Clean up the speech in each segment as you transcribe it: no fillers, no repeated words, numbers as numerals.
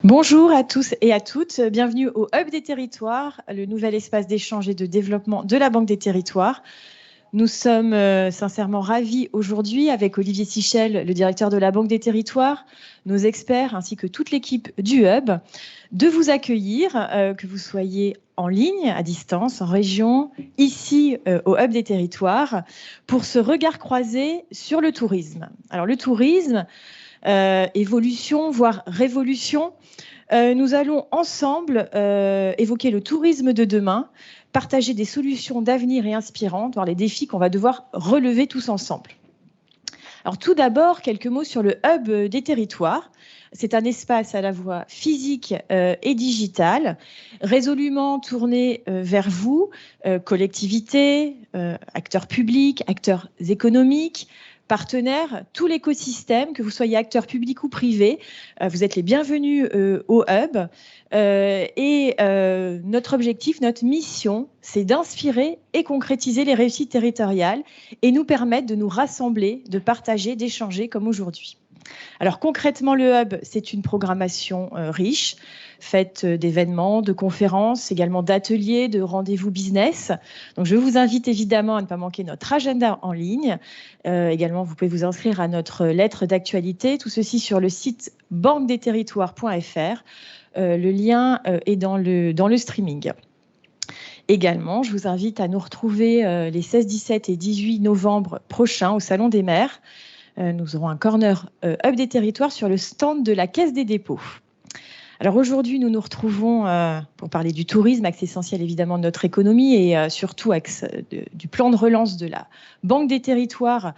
Bonjour à tous et à toutes, bienvenue au Hub des Territoires, le nouvel espace d'échange et de développement de la Banque des Territoires. Nous sommes sincèrement ravis aujourd'hui avec Olivier Sichel, le directeur de la Banque des Territoires, nos experts ainsi que toute l'équipe du Hub, de vous accueillir, que vous soyez en ligne, à distance, en région, ici au Hub des Territoires, pour ce regard croisé sur le tourisme. Alors le tourisme, évolution, voire révolution. Nous allons ensemble évoquer le tourisme de demain, partager des solutions d'avenir et inspirantes, voir les défis qu'on va devoir relever tous ensemble. Alors tout d'abord, quelques mots sur le Hub des Territoires. C'est un espace à la fois physique et digital, résolument tourné vers vous, collectivités, acteurs publics, acteurs économiques, partenaires, tout l'écosystème, que vous soyez acteur public ou privé, vous êtes les bienvenus au Hub. Notre objectif, notre mission, c'est d'inspirer et concrétiser les réussites territoriales et nous permettre de nous rassembler, de partager, d'échanger comme aujourd'hui. Alors concrètement, le Hub, c'est une programmation riche, faite d'événements, de conférences, également d'ateliers, de rendez-vous business. Donc je vous invite évidemment à ne pas manquer notre agenda en ligne. Également, vous pouvez vous inscrire à notre lettre d'actualité, tout ceci sur le site banquedesterritoires.fr. Le lien est dans le streaming. Également, je vous invite à nous retrouver les 16, 17 et 18 novembre prochains au Salon des maires. Nous aurons un corner Hub des Territoires sur le stand de la Caisse des dépôts. Alors aujourd'hui, nous nous retrouvons pour parler du tourisme, axe essentiel évidemment de notre économie et surtout axe du plan de relance de la Banque des Territoires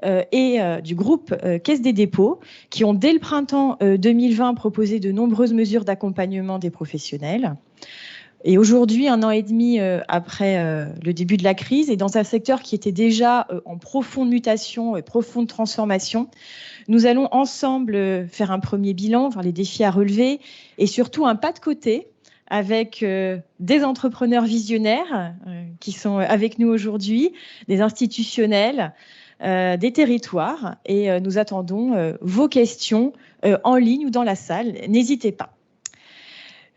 et du groupe Caisse des dépôts qui ont dès le printemps 2020 proposé de nombreuses mesures d'accompagnement des professionnels. Et aujourd'hui, 1 an et demi après le début de la crise, et dans un secteur qui était déjà en profonde mutation et profonde transformation, nous allons ensemble faire un premier bilan, voir les défis à relever et surtout un pas de côté avec des entrepreneurs visionnaires qui sont avec nous aujourd'hui, des institutionnels, des territoires. Et nous attendons vos questions en ligne ou dans la salle. N'hésitez pas.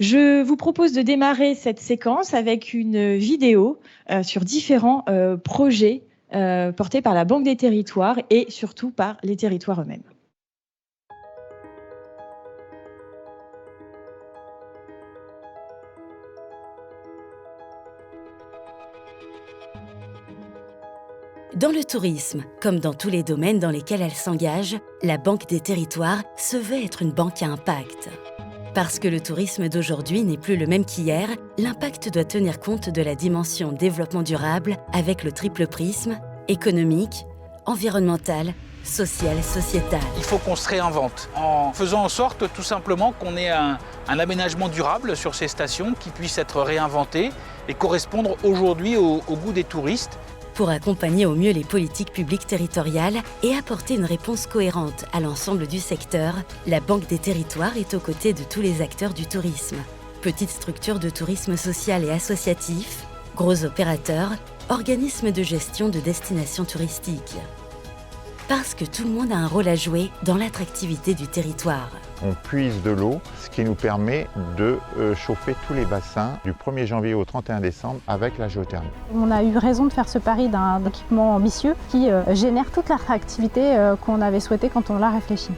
Je vous propose de démarrer cette séquence avec une vidéo sur différents projets portés par la Banque des Territoires et surtout par les territoires eux-mêmes. Dans le tourisme, comme dans tous les domaines dans lesquels elle s'engage, la Banque des Territoires se veut être une banque à impact. Parce que le tourisme d'aujourd'hui n'est plus le même qu'hier, l'impact doit tenir compte de la dimension développement durable avec le triple prisme économique, environnemental, social, sociétal. Il faut qu'on se réinvente en faisant en sorte tout simplement qu'on ait un aménagement durable sur ces stations qui puisse être réinventé et correspondre aujourd'hui au goût des touristes. Pour accompagner au mieux les politiques publiques territoriales et apporter une réponse cohérente à l'ensemble du secteur, la Banque des Territoires est aux côtés de tous les acteurs du tourisme. Petites structures de tourisme social et associatif, gros opérateurs, organismes de gestion de destinations touristiques. Parce que tout le monde a un rôle à jouer dans l'attractivité du territoire. On puise de l'eau, ce qui nous permet de chauffer tous les bassins du 1er janvier au 31 décembre avec la géothermie. On a eu raison de faire ce pari d'un équipement ambitieux qui génère toute l'attractivité qu'on avait souhaité quand on l'a réfléchi.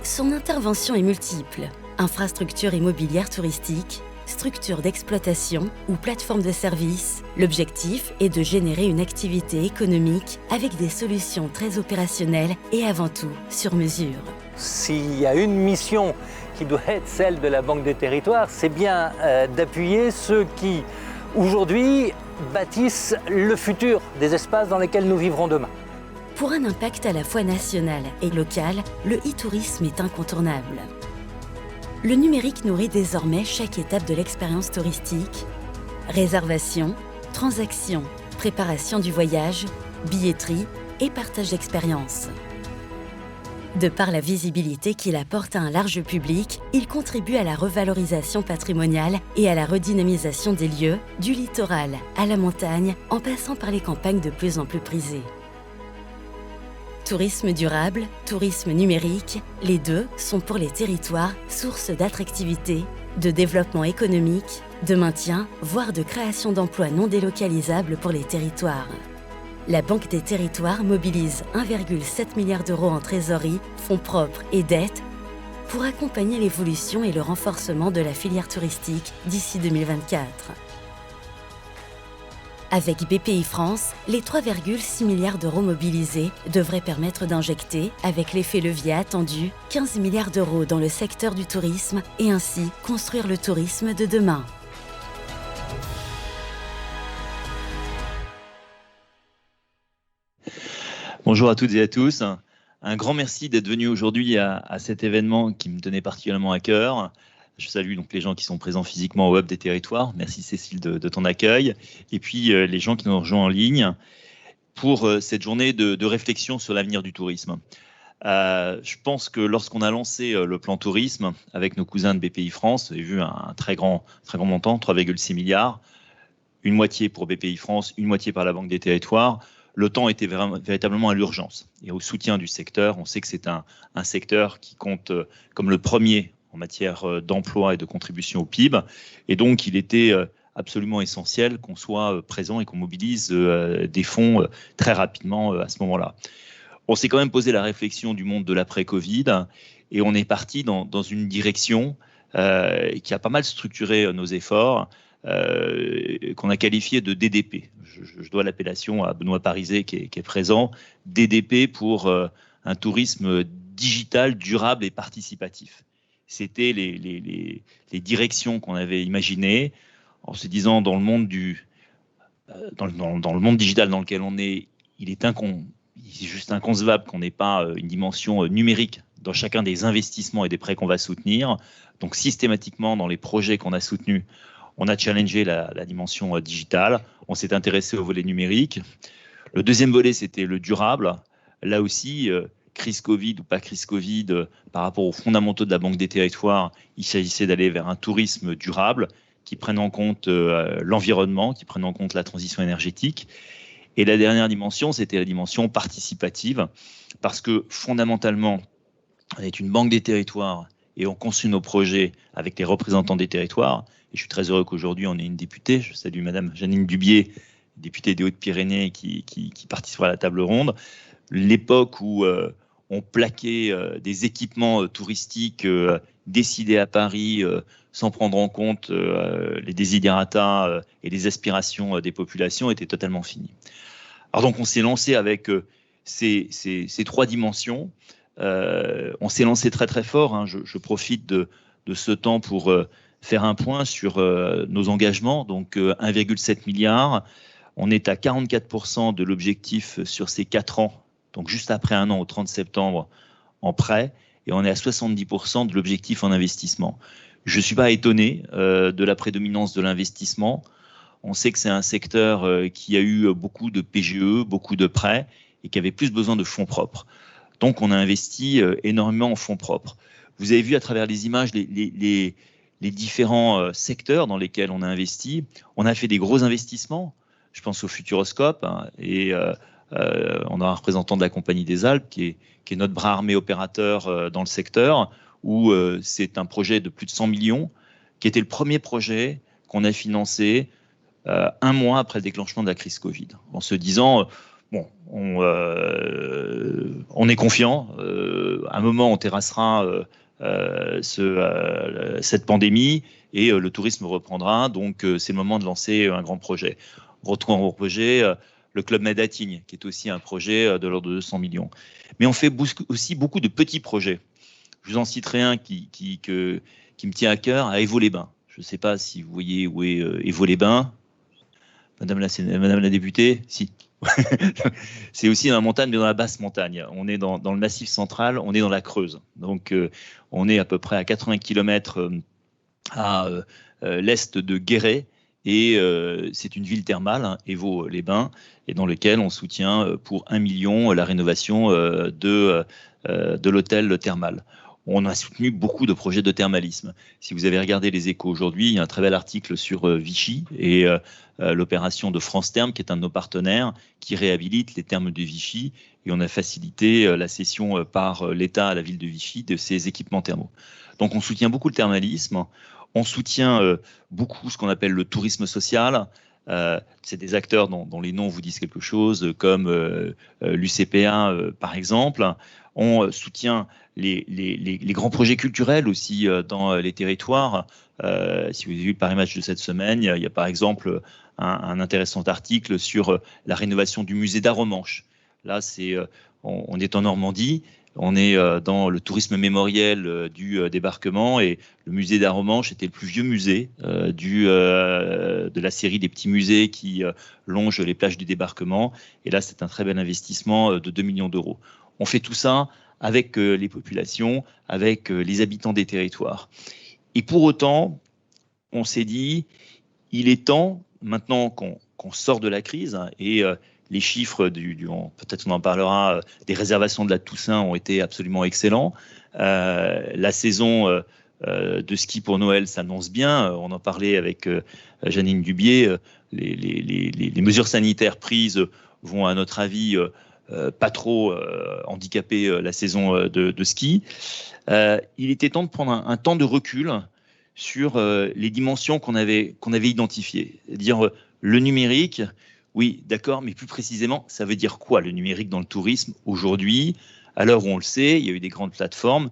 Son intervention est multiple. Infrastructure immobilière touristique, structure d'exploitation ou plateforme de services. L'objectif est de générer une activité économique avec des solutions très opérationnelles et avant tout sur mesure. S'il y a une mission qui doit être celle de la Banque des Territoires, c'est bien d'appuyer ceux qui, aujourd'hui, bâtissent le futur des espaces dans lesquels nous vivrons demain. Pour un impact à la fois national et local, le e-tourisme est incontournable. Le numérique nourrit désormais chaque étape de l'expérience touristique. Réservation, transaction, préparation du voyage, billetterie et partage d'expériences. De par la visibilité qu'il apporte à un large public, il contribue à la revalorisation patrimoniale et à la redynamisation des lieux, du littoral à la montagne, en passant par les campagnes de plus en plus prisées. Tourisme durable, tourisme numérique, les deux sont pour les territoires source d'attractivité, de développement économique, de maintien, voire de création d'emplois non délocalisables pour les territoires. La Banque des Territoires mobilise 1,7 milliard d'euros en trésorerie, fonds propres et dettes pour accompagner l'évolution et le renforcement de la filière touristique d'ici 2024. Avec BPI France, les 3,6 milliards d'euros mobilisés devraient permettre d'injecter, avec l'effet levier attendu, 15 milliards d'euros dans le secteur du tourisme et ainsi construire le tourisme de demain. Bonjour à toutes et à tous. Un grand merci d'être venus aujourd'hui à cet événement qui me tenait particulièrement à cœur. Je salue donc les gens qui sont présents physiquement au Hub des Territoires. Merci Cécile de ton accueil. Et puis les gens qui nous rejoignent en ligne pour cette journée de réflexion sur l'avenir du tourisme. Je pense que lorsqu'on a lancé le plan tourisme avec nos cousins de BPI France, vous avez vu un très grand montant, 3,6 milliards, une moitié pour BPI France, une moitié par la Banque des Territoires. Le temps était véritablement à l'urgence et au soutien du secteur. On sait que c'est un secteur qui compte comme le premier en matière d'emploi et de contribution au PIB. Et donc, il était absolument essentiel qu'on soit présent et qu'on mobilise des fonds très rapidement à ce moment-là. On s'est quand même posé la réflexion du monde de l'après-Covid et on est parti dans une direction qui a pas mal structuré nos efforts, qu'on a qualifié de DDP. Je dois l'appellation à Benoît Parizet qui est présent. DDP pour un tourisme digital, durable et participatif. C'était les directions qu'on avait imaginées en se disant dans le monde dans le monde digital dans lequel on est, il est juste inconcevable qu'on n'ait pas une dimension numérique dans chacun des investissements et des prêts qu'on va soutenir. Donc systématiquement dans les projets qu'on a soutenus, on a challengé la dimension digitale, on s'est intéressé au volet numérique. Le deuxième volet, c'était le durable. Là aussi, crise Covid ou pas crise Covid, par rapport aux fondamentaux de la Banque des Territoires, il s'agissait d'aller vers un tourisme durable qui prenne en compte l'environnement, qui prenne en compte la transition énergétique. Et la dernière dimension, c'était la dimension participative, parce que fondamentalement, on est une Banque des Territoires et on construit nos projets avec les représentants des territoires. Et je suis très heureux qu'aujourd'hui, on ait une députée. Je salue Madame Janine Dubié, députée des Hautes-Pyrénées, qui participera à la table ronde. L'époque où on plaquait des équipements touristiques décidés à Paris sans prendre en compte les desiderata et les aspirations des populations était totalement finie. Alors donc, on s'est lancé avec ces trois dimensions. On s'est lancé très très fort. Hein. Je profite de ce temps pour faire un point sur nos engagements. Donc 1,7 milliard. On est à 44% de l'objectif sur ces 4 ans. Donc juste après un an, au 30 septembre, en prêt. Et on est à 70% de l'objectif en investissement. Je ne suis pas étonné de la prédominance de l'investissement. On sait que c'est un secteur qui a eu beaucoup de PGE, beaucoup de prêts et qui avait plus besoin de fonds propres. Donc, on a investi énormément en fonds propres. Vous avez vu à travers les images les différents secteurs dans lesquels on a investi. On a fait des gros investissements. Je pense au Futuroscope et on a un représentant de la Compagnie des Alpes qui est notre bras armé opérateur dans le secteur où c'est un projet de plus de 100 millions qui était le premier projet qu'on a financé un mois après le déclenchement de la crise Covid en se disant... Bon, on est confiant. À un moment, on terrassera cette pandémie et le tourisme reprendra. Donc, c'est le moment de lancer un grand projet. On retrouve en projet le Club Med à Tignes, qui est aussi un projet de l'ordre de 200 millions. Mais on fait aussi beaucoup de petits projets. Je vous en citerai un qui me tient à cœur, à Évaux-les-Bains. Je ne sais pas si vous voyez où est Évaux-les-Bains. Madame la députée, si. C'est aussi dans la montagne, mais dans la basse montagne. On est dans le massif central, on est dans la Creuse. Donc, on est à peu près à 80 km à l'est de Guéret. Et c'est une ville thermale, Évaux-les-Bains, et dans lequel on soutient pour 1 million la rénovation de l'hôtel thermal. on a soutenu beaucoup de projets de thermalisme. Si vous avez regardé les Échos aujourd'hui, il y a un très bel article sur Vichy et l'opération de France Thermes, qui est un de nos partenaires, qui réhabilite les thermes de Vichy. Et on a facilité la cession par l'État à la ville de Vichy de ces équipements thermaux. Donc on soutient beaucoup le thermalisme. On soutient beaucoup ce qu'on appelle le tourisme social. C'est des acteurs dont les noms vous disent quelque chose, comme l'UCPA par exemple. On soutient les grands projets culturels aussi dans les territoires. Si vous avez vu le Paris Match de cette semaine, il y a par exemple un intéressant article sur la rénovation du musée d'Arromanches. Là, on est en Normandie. On est dans le tourisme mémoriel du débarquement et le musée d'Arromanches était le plus vieux musée de la série des petits musées qui longent les plages du débarquement. Et là, c'est un très bel investissement de 2 millions d'euros. On fait tout ça avec les populations, avec les habitants des territoires. Et pour autant, on s'est dit, il est temps, maintenant qu'on sort de la crise, et les chiffres, peut-être on en parlera, des réservations de la Toussaint ont été absolument excellents. La saison de ski pour Noël s'annonce bien. On en parlait avec Janine Dubier. Les mesures sanitaires prises vont, à notre avis, pas trop handicaper la saison de ski. Il était temps de prendre un temps de recul sur les dimensions qu'on avait identifiées. C'est-à-dire le numérique. Oui, d'accord, mais plus précisément, ça veut dire quoi le numérique dans le tourisme aujourd'hui? À l'heure où on le sait, il y a eu des grandes plateformes.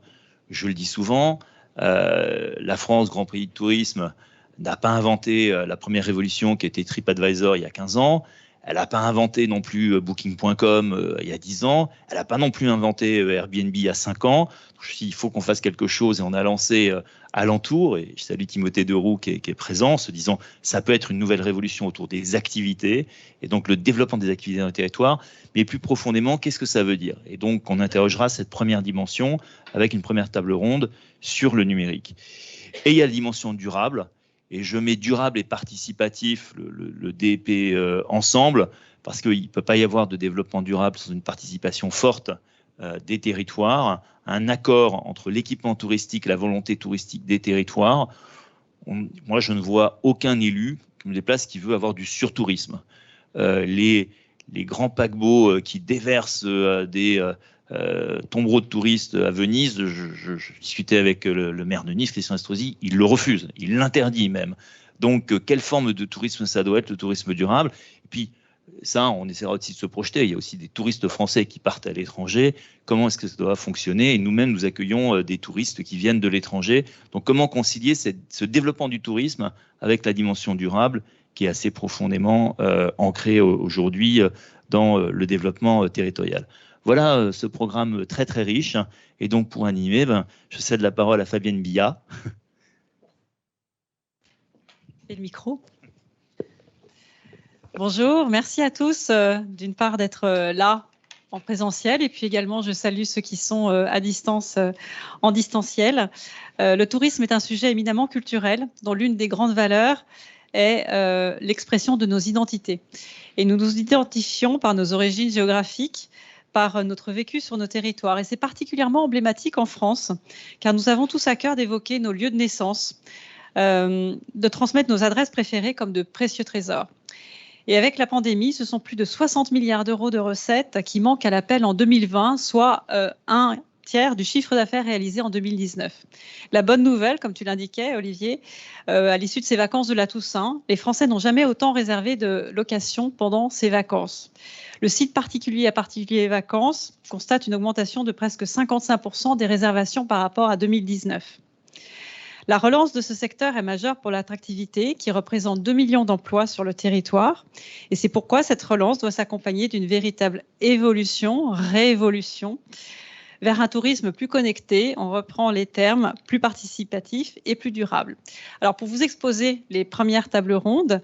Je le dis souvent, la France, grand pays de tourisme, n'a pas inventé la première révolution qui était TripAdvisor il y a 15 ans. Elle n'a pas inventé non plus Booking.com il y a 10 ans. Elle n'a pas non plus inventé Airbnb il y a 5 ans. Il faut qu'on fasse quelque chose et on a lancé Alentour. Et je salue Timothée Deroux qui est présent en se disant ça peut être une nouvelle révolution autour des activités et donc le développement des activités dans le territoire. Mais plus profondément, qu'est-ce que ça veut dire? Et donc on interrogera cette première dimension avec une première table ronde sur le numérique. Et il y a la dimension durable. Et je mets durable et participatif, le DEP ensemble, parce qu'il ne peut pas y avoir de développement durable sans une participation forte des territoires, un accord entre l'équipement touristique et la volonté touristique des territoires. Moi, je ne vois aucun élu qui me déplace qui veut avoir du surtourisme. Les grands paquebots qui déversent des tombereaux de touristes à Venise, je discutais avec le maire de Nice, Christian Estrosi, il le refuse, il l'interdit même. Donc, quelle forme de tourisme ça doit être, le tourisme durable? Et puis, ça, on essaiera aussi de se projeter. Il y a aussi des touristes français qui partent à l'étranger. Comment est-ce que ça doit fonctionner? Et nous-mêmes, nous accueillons des touristes qui viennent de l'étranger. Donc, comment concilier ce développement du tourisme avec la dimension durable qui est assez profondément ancrée aujourd'hui dans le développement territorial? Voilà ce programme très très riche. Et donc pour animer, je cède la parole à Fabienne Billat. Et le micro. Bonjour, merci à tous d'une part d'être là en présentiel et puis également je salue ceux qui sont à distance en distanciel. Le tourisme est un sujet éminemment culturel dont l'une des grandes valeurs est l'expression de nos identités. Et nous nous identifions par nos origines géographiques, par notre vécu sur nos territoires. Et c'est particulièrement emblématique en France, car nous avons tous à cœur d'évoquer nos lieux de naissance, de transmettre nos adresses préférées comme de précieux trésors. Et avec la pandémie, ce sont plus de 60 milliards d'euros de recettes qui manquent à l'appel en 2020, soit un tiers du chiffre d'affaires réalisé en 2019. La bonne nouvelle, comme tu l'indiquais, Olivier, à l'issue de ces vacances de la Toussaint, les Français n'ont jamais autant réservé de locations pendant ces vacances. Le site particulier à particulier vacances constate une augmentation de presque 55% des réservations par rapport à 2019. La relance de ce secteur est majeure pour l'attractivité, qui représente 2 millions d'emplois sur le territoire. Et c'est pourquoi cette relance doit s'accompagner d'une véritable évolution, réévolution, vers un tourisme plus connecté, on reprend les termes, plus participatif et plus durable. Alors pour vous exposer les premières tables rondes,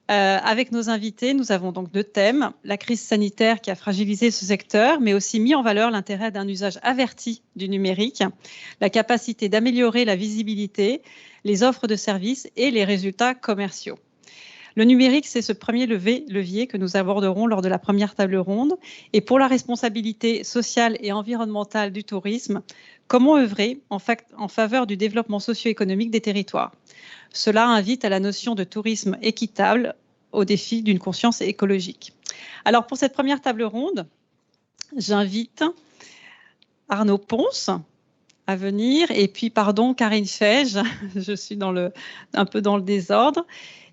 avec nos invités, nous avons donc 2 thèmes. La crise sanitaire qui a fragilisé ce secteur, mais aussi mis en valeur l'intérêt d'un usage averti du numérique, la capacité d'améliorer la visibilité, les offres de services et les résultats commerciaux. Le numérique, c'est ce premier levier que nous aborderons lors de la première table ronde. Et pour la responsabilité sociale et environnementale du tourisme, comment œuvrer en faveur du développement socio-économique des territoires? Cela invite à la notion de tourisme équitable au défi d'une conscience écologique. Alors pour cette première table ronde, j'invite Arnaud Ponce à venir, et puis, Karine Feige, je suis un peu dans le désordre.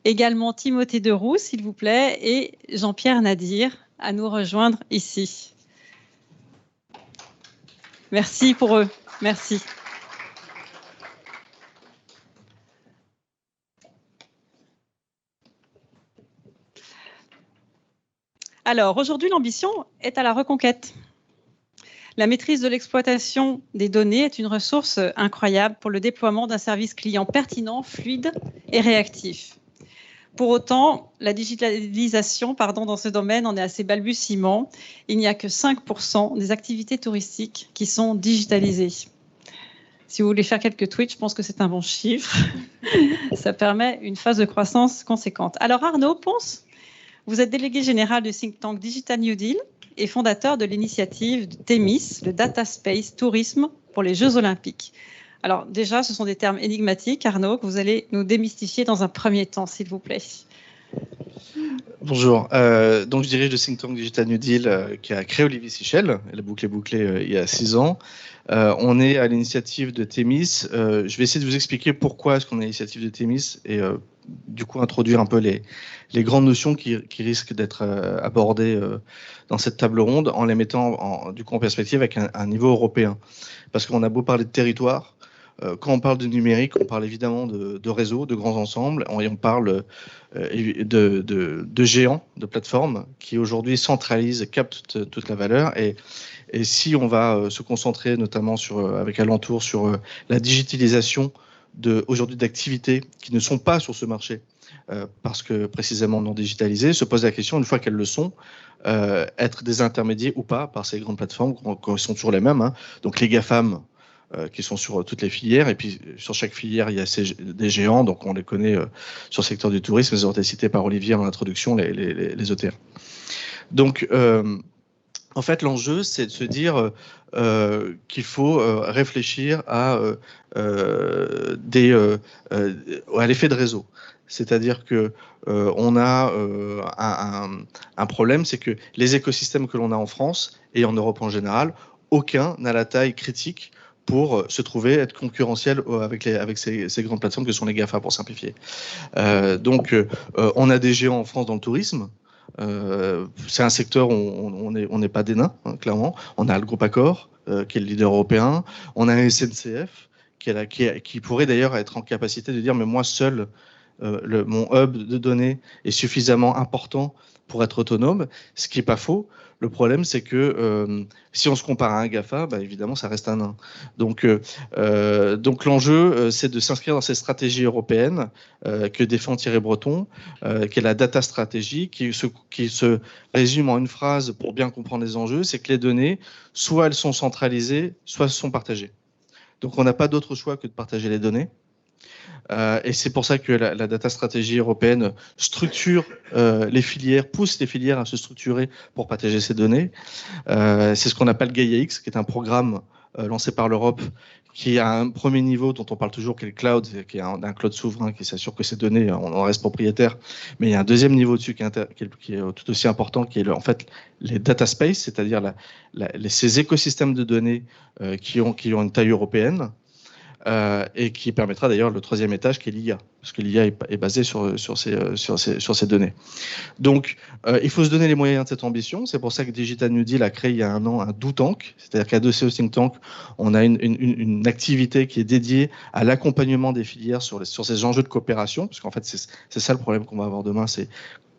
Également Timothée Deroux, s'il vous plaît, et Jean-Pierre Nadir à nous rejoindre ici. Merci pour eux. Merci. Alors, aujourd'hui, l'ambition est à la reconquête. La maîtrise de l'exploitation des données est une ressource incroyable pour le déploiement d'un service client pertinent, fluide et réactif. Pour autant, la digitalisation dans ce domaine en est à ses balbutiements. Il n'y a que 5% des activités touristiques qui sont digitalisées. Si vous voulez faire quelques tweets, je pense que c'est un bon chiffre. Ça permet une phase de croissance conséquente. Alors Arnaud Ponce, vous êtes délégué général du think tank Digital New Deal et fondateur de l'initiative de THEMIS, le Data Space Tourisme pour les Jeux Olympiques. Alors déjà, ce sont des termes énigmatiques, Arnaud, que vous allez nous démystifier dans un premier temps, s'il vous plaît. Bonjour, donc je dirige le think tank Digital New Deal qui a créé Olivier Sichel, la boucle est bouclée il y a 6 ans. On est à l'initiative de THEMIS. Je vais essayer de vous expliquer pourquoi est-ce qu'on est à l'initiative de THEMIS et du coup introduire un peu les grandes notions qui risquent d'être abordées dans cette table ronde en les mettant en perspective avec un niveau européen. Parce qu'on a beau parler de territoire, quand on parle de numérique, on parle évidemment de réseaux, de grands ensembles, et on parle de géants, de plateformes qui aujourd'hui centralisent, captent toute la valeur. Et si on va se concentrer notamment avec Alentour sur la digitalisation aujourd'hui d'activités qui ne sont pas sur ce marché, parce que précisément non digitalisées, se pose la question, une fois qu'elles le sont, être des intermédiaires ou pas par ces grandes plateformes, qui sont toujours les mêmes, hein. Donc les GAFAM, qui sont sur toutes les filières, et puis sur chaque filière, il y a des géants, donc on les connaît sur le secteur du tourisme, ils ont été cités par Olivier en introduction, les OTR. Donc, en fait, l'enjeu, c'est de se dire qu'il faut réfléchir à l'effet de réseau. C'est-à-dire que on a un problème, c'est que les écosystèmes que l'on a en France et en Europe en général, aucun n'a la taille critique pour se trouver être concurrentiel avec ces grandes plateformes que sont les GAFA, pour simplifier. Donc, on a des géants en France dans le tourisme. C'est un secteur où on n'est pas des nains, hein, clairement. On a le groupe Accor, qui est le leader européen. On a un SNCF, qui pourrait d'ailleurs être en capacité de dire, mais moi seul, mon hub de données est suffisamment important pour être autonome, ce qui n'est pas faux. Le problème, c'est que si on se compare à un GAFA, évidemment, ça reste un nain. Donc l'enjeu, c'est de s'inscrire dans ces stratégies européennes que défend Thierry Breton, qui est la data stratégie, qui se résume en une phrase pour bien comprendre les enjeux, c'est que les données, soit elles sont centralisées, soit elles sont partagées. Donc on n'a pas d'autre choix que de partager les données. Et c'est pour ça que la data stratégie européenne structure les filières, pousse les filières à se structurer pour partager ces données. C'est ce qu'on appelle Gaia-X, qui est un programme lancé par l'Europe, qui a un premier niveau dont on parle toujours, qui est le cloud, qui est un cloud souverain qui s'assure que ces données, on en reste propriétaire. Mais il y a un deuxième niveau dessus qui est tout aussi important, qui est en fait les data space, c'est-à-dire ces écosystèmes de données qui ont une taille européenne. Et qui permettra d'ailleurs le troisième étage qui est l'IA, parce que l'IA est basée sur ces données. Donc, il faut se donner les moyens de cette ambition. C'est pour ça que Digital New Deal a créé il y a un an un Do Tank, c'est-à-dire qu'à Dossier Think Tank, on a une activité qui est dédiée à l'accompagnement des filières sur ces enjeux de coopération, parce qu'en fait, c'est ça le problème qu'on va avoir demain, c'est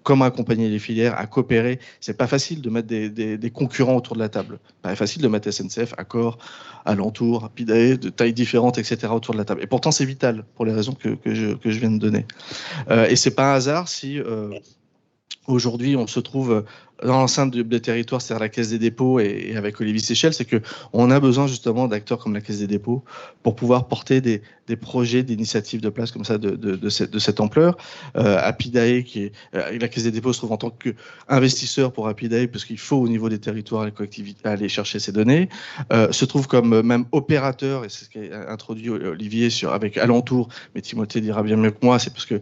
comment accompagner les filières à coopérer. C'est pas facile de mettre des concurrents autour de la table. Pas facile de mettre SNCF, Accor, Alentour, Rapidae, de tailles différentes, etc. autour de la table. Et pourtant, c'est vital pour les raisons que je viens de donner. Et c'est pas un hasard si aujourd'hui on se trouve dans l'enceinte des territoires, c'est-à-dire la Caisse des dépôts et avec Olivier Séchel, c'est qu'on a besoin justement d'acteurs comme la Caisse des dépôts pour pouvoir porter des projets, d'initiatives de place comme ça de cette ampleur. Apidae, la Caisse des dépôts se trouve en tant qu'investisseur pour Apidae, parce qu'il faut au niveau des territoires et des collectivités aller chercher ces données, se trouve comme même opérateur, et c'est ce qu'a introduit Olivier avec Alentour, mais Timothée dira bien mieux que moi, c'est parce que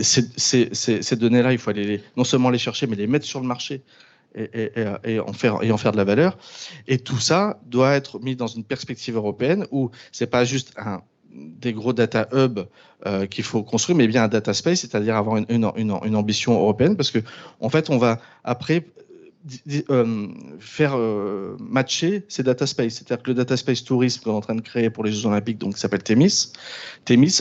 ces données-là, il faut aller non seulement les chercher, mais les mettre sur le marché et en faire de la valeur. Et tout ça doit être mis dans une perspective européenne où c'est pas juste des gros data hubs qu'il faut construire, mais bien un data space, c'est-à-dire avoir une ambition européenne, parce que en fait, on va après faire matcher ces data space. C'est-à-dire que le data space tourisme qu'on est en train de créer pour les Jeux Olympiques, donc qui s'appelle Thémis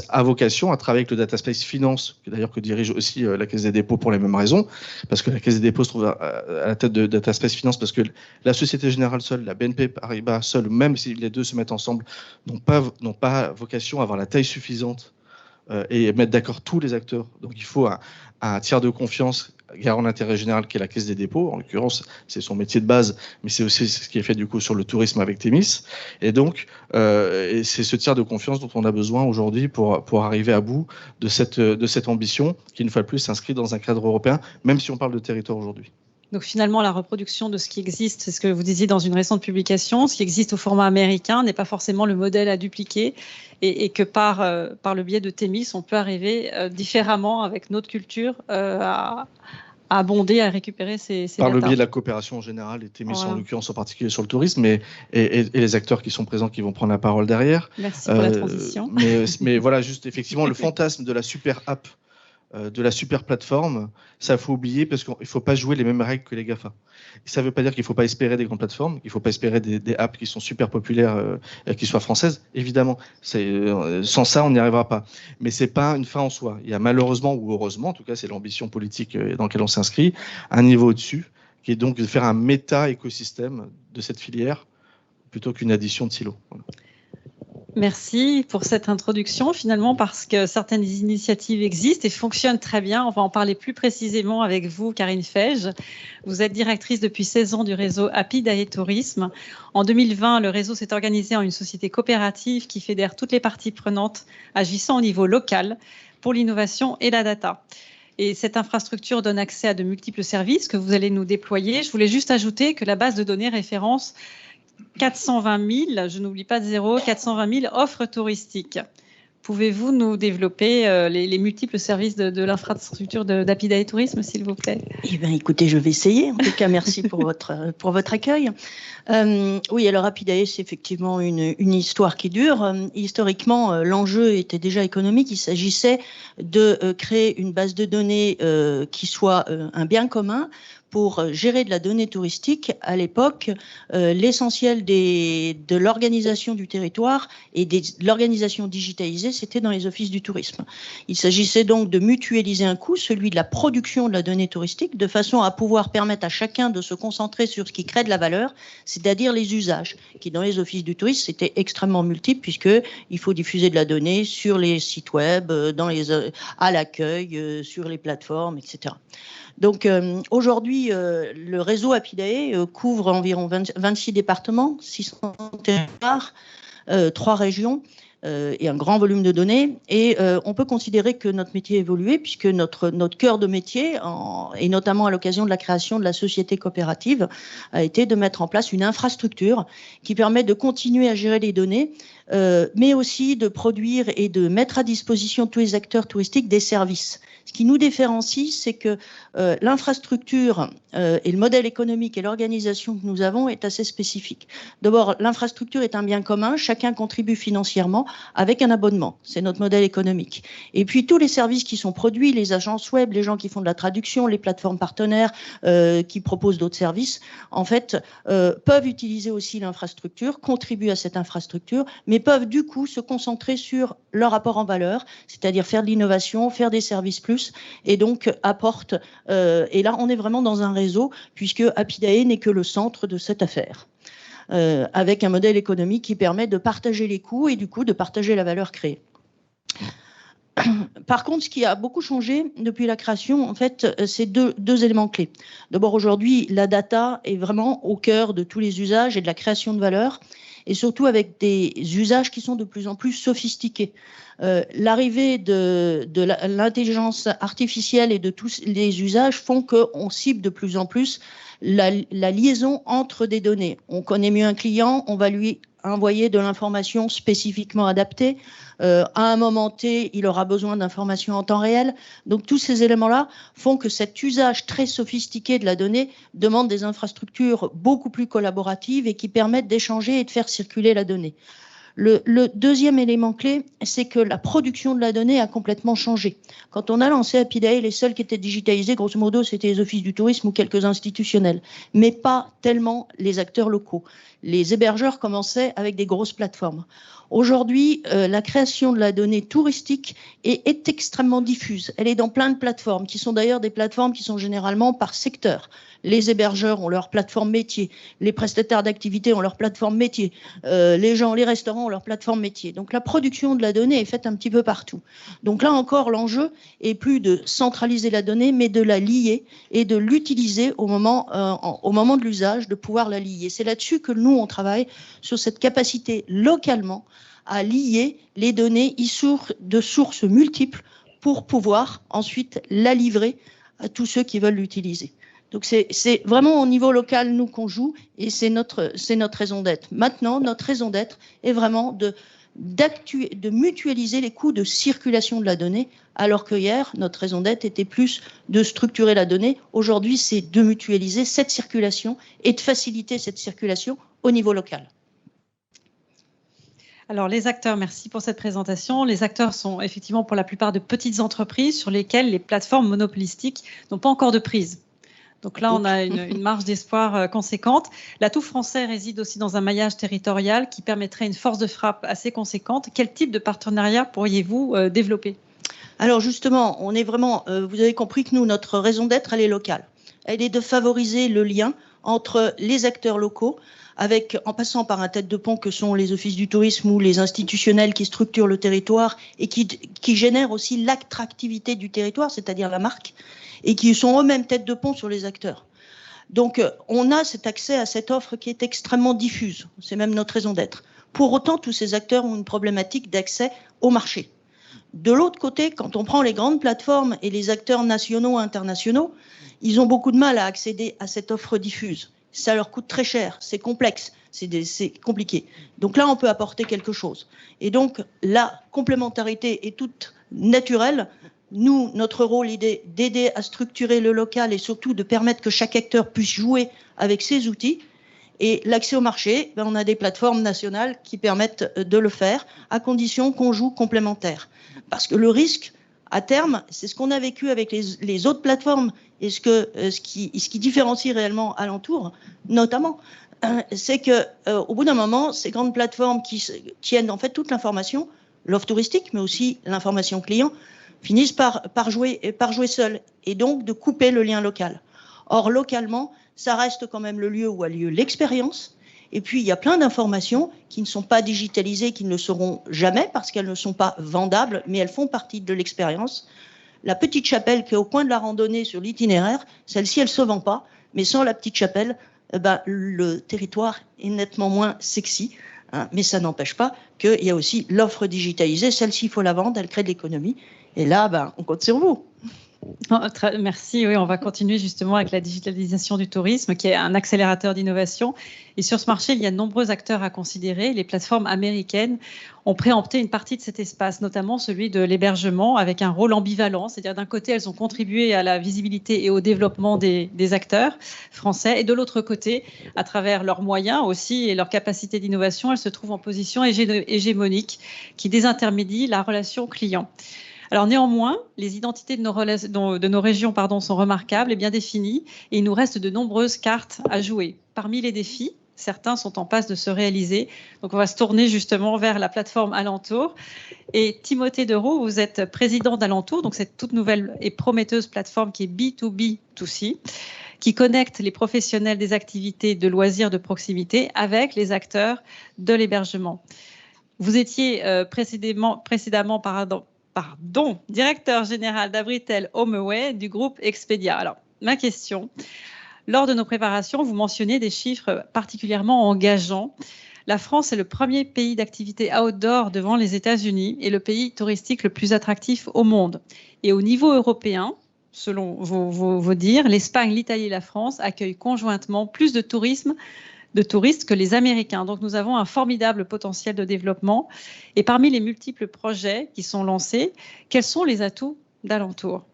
a vocation à travailler avec le data space finance, que dirige aussi la Caisse des dépôts pour les mêmes raisons, parce que la Caisse des dépôts se trouve à la tête de data space finance, parce que la Société Générale seule, la BNP Paribas seule, même si les deux se mettent ensemble, n'ont pas vocation à avoir la taille suffisante et mettre d'accord tous les acteurs. Donc il faut un tiers de confiance garant l'intérêt général qui est la Caisse des dépôts. En l'occurrence, c'est son métier de base, mais c'est aussi ce qui est fait du coup sur le tourisme avec Thémis. Et donc, c'est ce tiers de confiance dont on a besoin aujourd'hui pour arriver à bout de cette ambition qui, une fois de plus, s'inscrit dans un cadre européen, même si on parle de territoire aujourd'hui. Donc finalement, la reproduction de ce qui existe, c'est ce que vous disiez dans une récente publication, ce qui existe au format américain n'est pas forcément le modèle à dupliquer et que par le biais de Thémis, on peut arriver différemment avec notre culture à abonder, à récupérer ces par data. le biais de la coopération en général, et Thémis en l'occurrence en particulier sur le tourisme, et les acteurs qui sont présents qui vont prendre la parole derrière. Merci pour la transition. Mais voilà, juste effectivement, le fantasme de la super app, de la super plateforme, ça faut oublier parce qu'il ne faut pas jouer les mêmes règles que les GAFA. Et ça ne veut pas dire qu'il ne faut pas espérer des grandes plateformes, qu'il ne faut pas espérer des apps qui sont super populaires, qui soient françaises. Évidemment, sans ça, on n'y arrivera pas. Mais ce n'est pas une fin en soi. Il y a malheureusement, ou heureusement, en tout cas, c'est l'ambition politique dans laquelle on s'inscrit, un niveau au-dessus, qui est donc de faire un méta-écosystème de cette filière plutôt qu'une addition de silos. Voilà. Merci pour cette introduction, finalement, parce que certaines initiatives existent et fonctionnent très bien. On va en parler plus précisément avec vous, Karine Fège. Vous êtes directrice depuis 16 ans du réseau Apidae Tourisme. En 2020, le réseau s'est organisé en une société coopérative qui fédère toutes les parties prenantes agissant au niveau local pour l'innovation et la data. Et cette infrastructure donne accès à de multiples services que vous allez nous déployer. Je voulais juste ajouter que la base de données référence 420 000, je n'oublie pas de 420 000 offres touristiques. Pouvez-vous nous développer les multiples services de l'infrastructure d'Apidae Tourisme, s'il vous plaît? Eh bien, écoutez, je vais essayer. En tout cas, merci pour votre accueil. Oui, alors Apidae, c'est effectivement une histoire qui dure. Historiquement, l'enjeu était déjà économique. Il s'agissait de créer une base de données qui soit un bien commun pour gérer de la donnée touristique. À l'époque, l'essentiel de l'organisation du territoire et de l'organisation digitalisée, c'était dans les offices du tourisme. Il s'agissait donc de mutualiser un coût, celui de la production de la donnée touristique, de façon à pouvoir permettre à chacun de se concentrer sur ce qui crée de la valeur, c'est-à-dire les usages, qui dans les offices du tourisme, c'était extrêmement multiple, puisqu'il faut diffuser de la donnée sur les sites web, à l'accueil, sur les plateformes, etc. Donc aujourd'hui, le réseau Apidae couvre environ 26 départements, 600 territoires, 3 régions et un grand volume de données. Et on peut considérer que notre métier a évolué puisque notre cœur de métier, et notamment à l'occasion de la création de la société coopérative, a été de mettre en place une infrastructure qui permet de continuer à gérer les données, mais aussi de produire et de mettre à disposition de tous les acteurs touristiques des services. Ce qui nous différencie, c'est que l'infrastructure et le modèle économique et l'organisation que nous avons est assez spécifique. D'abord, l'infrastructure est un bien commun, chacun contribue financièrement avec un abonnement. C'est notre modèle économique. Et puis tous les services qui sont produits, les agences web, les gens qui font de la traduction, les plateformes partenaires qui proposent d'autres services, en fait, peuvent utiliser aussi l'infrastructure, contribuer à cette infrastructure, mais peuvent du coup se concentrer sur leur apport en valeur, c'est-à-dire faire de l'innovation, faire des services plus, et donc apporte, et là on est vraiment dans un réseau, puisque Apidae n'est que le centre de cette affaire, avec un modèle économique qui permet de partager les coûts et du coup de partager la valeur créée. Par contre, ce qui a beaucoup changé depuis la création, en fait, c'est deux éléments clés. D'abord, aujourd'hui, la data est vraiment au cœur de tous les usages et de la création de valeur, et surtout avec des usages qui sont de plus en plus sophistiqués. L'arrivée de l'intelligence artificielle et de tous les usages font qu'on cible de plus en plus la liaison entre des données. On connaît mieux un client, on va lui envoyer de l'information spécifiquement adaptée. À un moment T, il aura besoin d'informations en temps réel. Donc tous ces éléments-là font que cet usage très sophistiqué de la donnée demande des infrastructures beaucoup plus collaboratives et qui permettent d'échanger et de faire circuler la donnée. Le deuxième élément clé, c'est que la production de la donnée a complètement changé. Quand on a lancé Happyday, les seuls qui étaient digitalisés, grosso modo, c'était les offices du tourisme ou quelques institutionnels, mais pas tellement les acteurs locaux. Les hébergeurs commençaient avec des grosses plateformes. Aujourd'hui, la création de la donnée touristique est extrêmement diffuse. Elle est dans plein de plateformes, qui sont d'ailleurs des plateformes qui sont généralement par secteur. Les hébergeurs ont leur plateforme métier, les prestataires d'activités ont leur plateforme métier, les restaurants ont leur plateforme métier. Donc la production de la donnée est faite un petit peu partout. Donc là encore, l'enjeu est plus de centraliser la donnée, mais de la lier et de l'utiliser au moment de l'usage, de pouvoir la lier. C'est là-dessus que nous, on travaille, sur cette capacité localement à lier les données de sources multiples pour pouvoir ensuite la livrer à tous ceux qui veulent l'utiliser. Donc c'est vraiment au niveau local, nous, qu'on joue, et c'est notre raison d'être. Maintenant, notre raison d'être est vraiment de mutualiser les coûts de circulation de la donnée, alors que hier, notre raison d'être était plus de structurer la donnée. Aujourd'hui, c'est de mutualiser cette circulation et de faciliter cette circulation au niveau local. Alors les acteurs, merci pour cette présentation. Les acteurs sont effectivement pour la plupart de petites entreprises sur lesquelles les plateformes monopolistiques n'ont pas encore de prise. Donc là, on a une marge d'espoir conséquente. L'atout français réside aussi dans un maillage territorial qui permettrait une force de frappe assez conséquente. Quel type de partenariat pourriez-vous développer ? Alors justement, on est vraiment, vous avez compris que nous, notre raison d'être, elle est locale. Elle est de favoriser le lien entre les acteurs locaux, en passant par un tête de pont que sont les offices du tourisme ou les institutionnels qui structurent le territoire et qui génèrent aussi l'attractivité du territoire, c'est-à-dire la marque, et qui sont eux-mêmes tête de pont sur les acteurs. Donc on a cet accès à cette offre qui est extrêmement diffuse, c'est même notre raison d'être. Pour autant, tous ces acteurs ont une problématique d'accès au marché. De l'autre côté, quand on prend les grandes plateformes et les acteurs nationaux et internationaux, ils ont beaucoup de mal à accéder à cette offre diffuse. Ça leur coûte très cher, c'est complexe, c'est compliqué. Donc là, on peut apporter quelque chose. Et donc, la complémentarité est toute naturelle. Nous, notre rôle est d'aider à structurer le local et surtout de permettre que chaque acteur puisse jouer avec ses outils. Et l'accès au marché, on a des plateformes nationales qui permettent de le faire à condition qu'on joue complémentaire. Parce que le risque, à terme, c'est ce qu'on a vécu avec les autres plateformes et ce qui différencie réellement alentour, notamment, c'est qu'au bout d'un moment, ces grandes plateformes qui tiennent en fait toute l'information, l'offre touristique, mais aussi l'information client, finissent par jouer seules et donc de couper le lien local. Or, localement, ça reste quand même le lieu où a lieu l'expérience. Et puis, il y a plein d'informations qui ne sont pas digitalisées, qui ne le seront jamais parce qu'elles ne sont pas vendables, mais elles font partie de l'expérience. La petite chapelle qui est au coin de la randonnée sur l'itinéraire, celle-ci, elle ne se vend pas. Mais sans la petite chapelle, le territoire est nettement moins sexy. Hein, mais ça n'empêche pas qu'il y a aussi l'offre digitalisée. Celle-ci, il faut la vendre, elle crée de l'économie. Et là, on compte sur vous. Merci, oui, on va continuer justement avec la digitalisation du tourisme qui est un accélérateur d'innovation. Et sur ce marché, il y a de nombreux acteurs à considérer. Les plateformes américaines ont préempté une partie de cet espace, notamment celui de l'hébergement, avec un rôle ambivalent. C'est-à-dire d'un côté, elles ont contribué à la visibilité et au développement des acteurs français. Et de l'autre côté, à travers leurs moyens aussi et leur capacité d'innovation, elles se trouvent en position hégémonique qui désintermédie la relation client. Alors néanmoins, les identités de nos régions sont remarquables et bien définies et il nous reste de nombreuses cartes à jouer. Parmi les défis, certains sont en passe de se réaliser. Donc on va se tourner justement vers la plateforme Alentour. Et Timothée Deroux, vous êtes président d'Alentour, donc cette toute nouvelle et prometteuse plateforme qui est B2B2C, qui connecte les professionnels des activités de loisirs de proximité avec les acteurs de l'hébergement. Vous étiez précédemment directeur général d'Abritel HomeAway du groupe Expedia. Alors, ma question, lors de nos préparations, vous mentionnez des chiffres particulièrement engageants. La France est le premier pays d'activité outdoor devant les États-Unis et le pays touristique le plus attractif au monde. Et au niveau européen, selon vos dires, l'Espagne, l'Italie et la France accueillent conjointement plus de touristes que les Américains. Donc nous avons un formidable potentiel de développement. Et parmi les multiples projets qui sont lancés, quels sont les atouts d'Alentour ?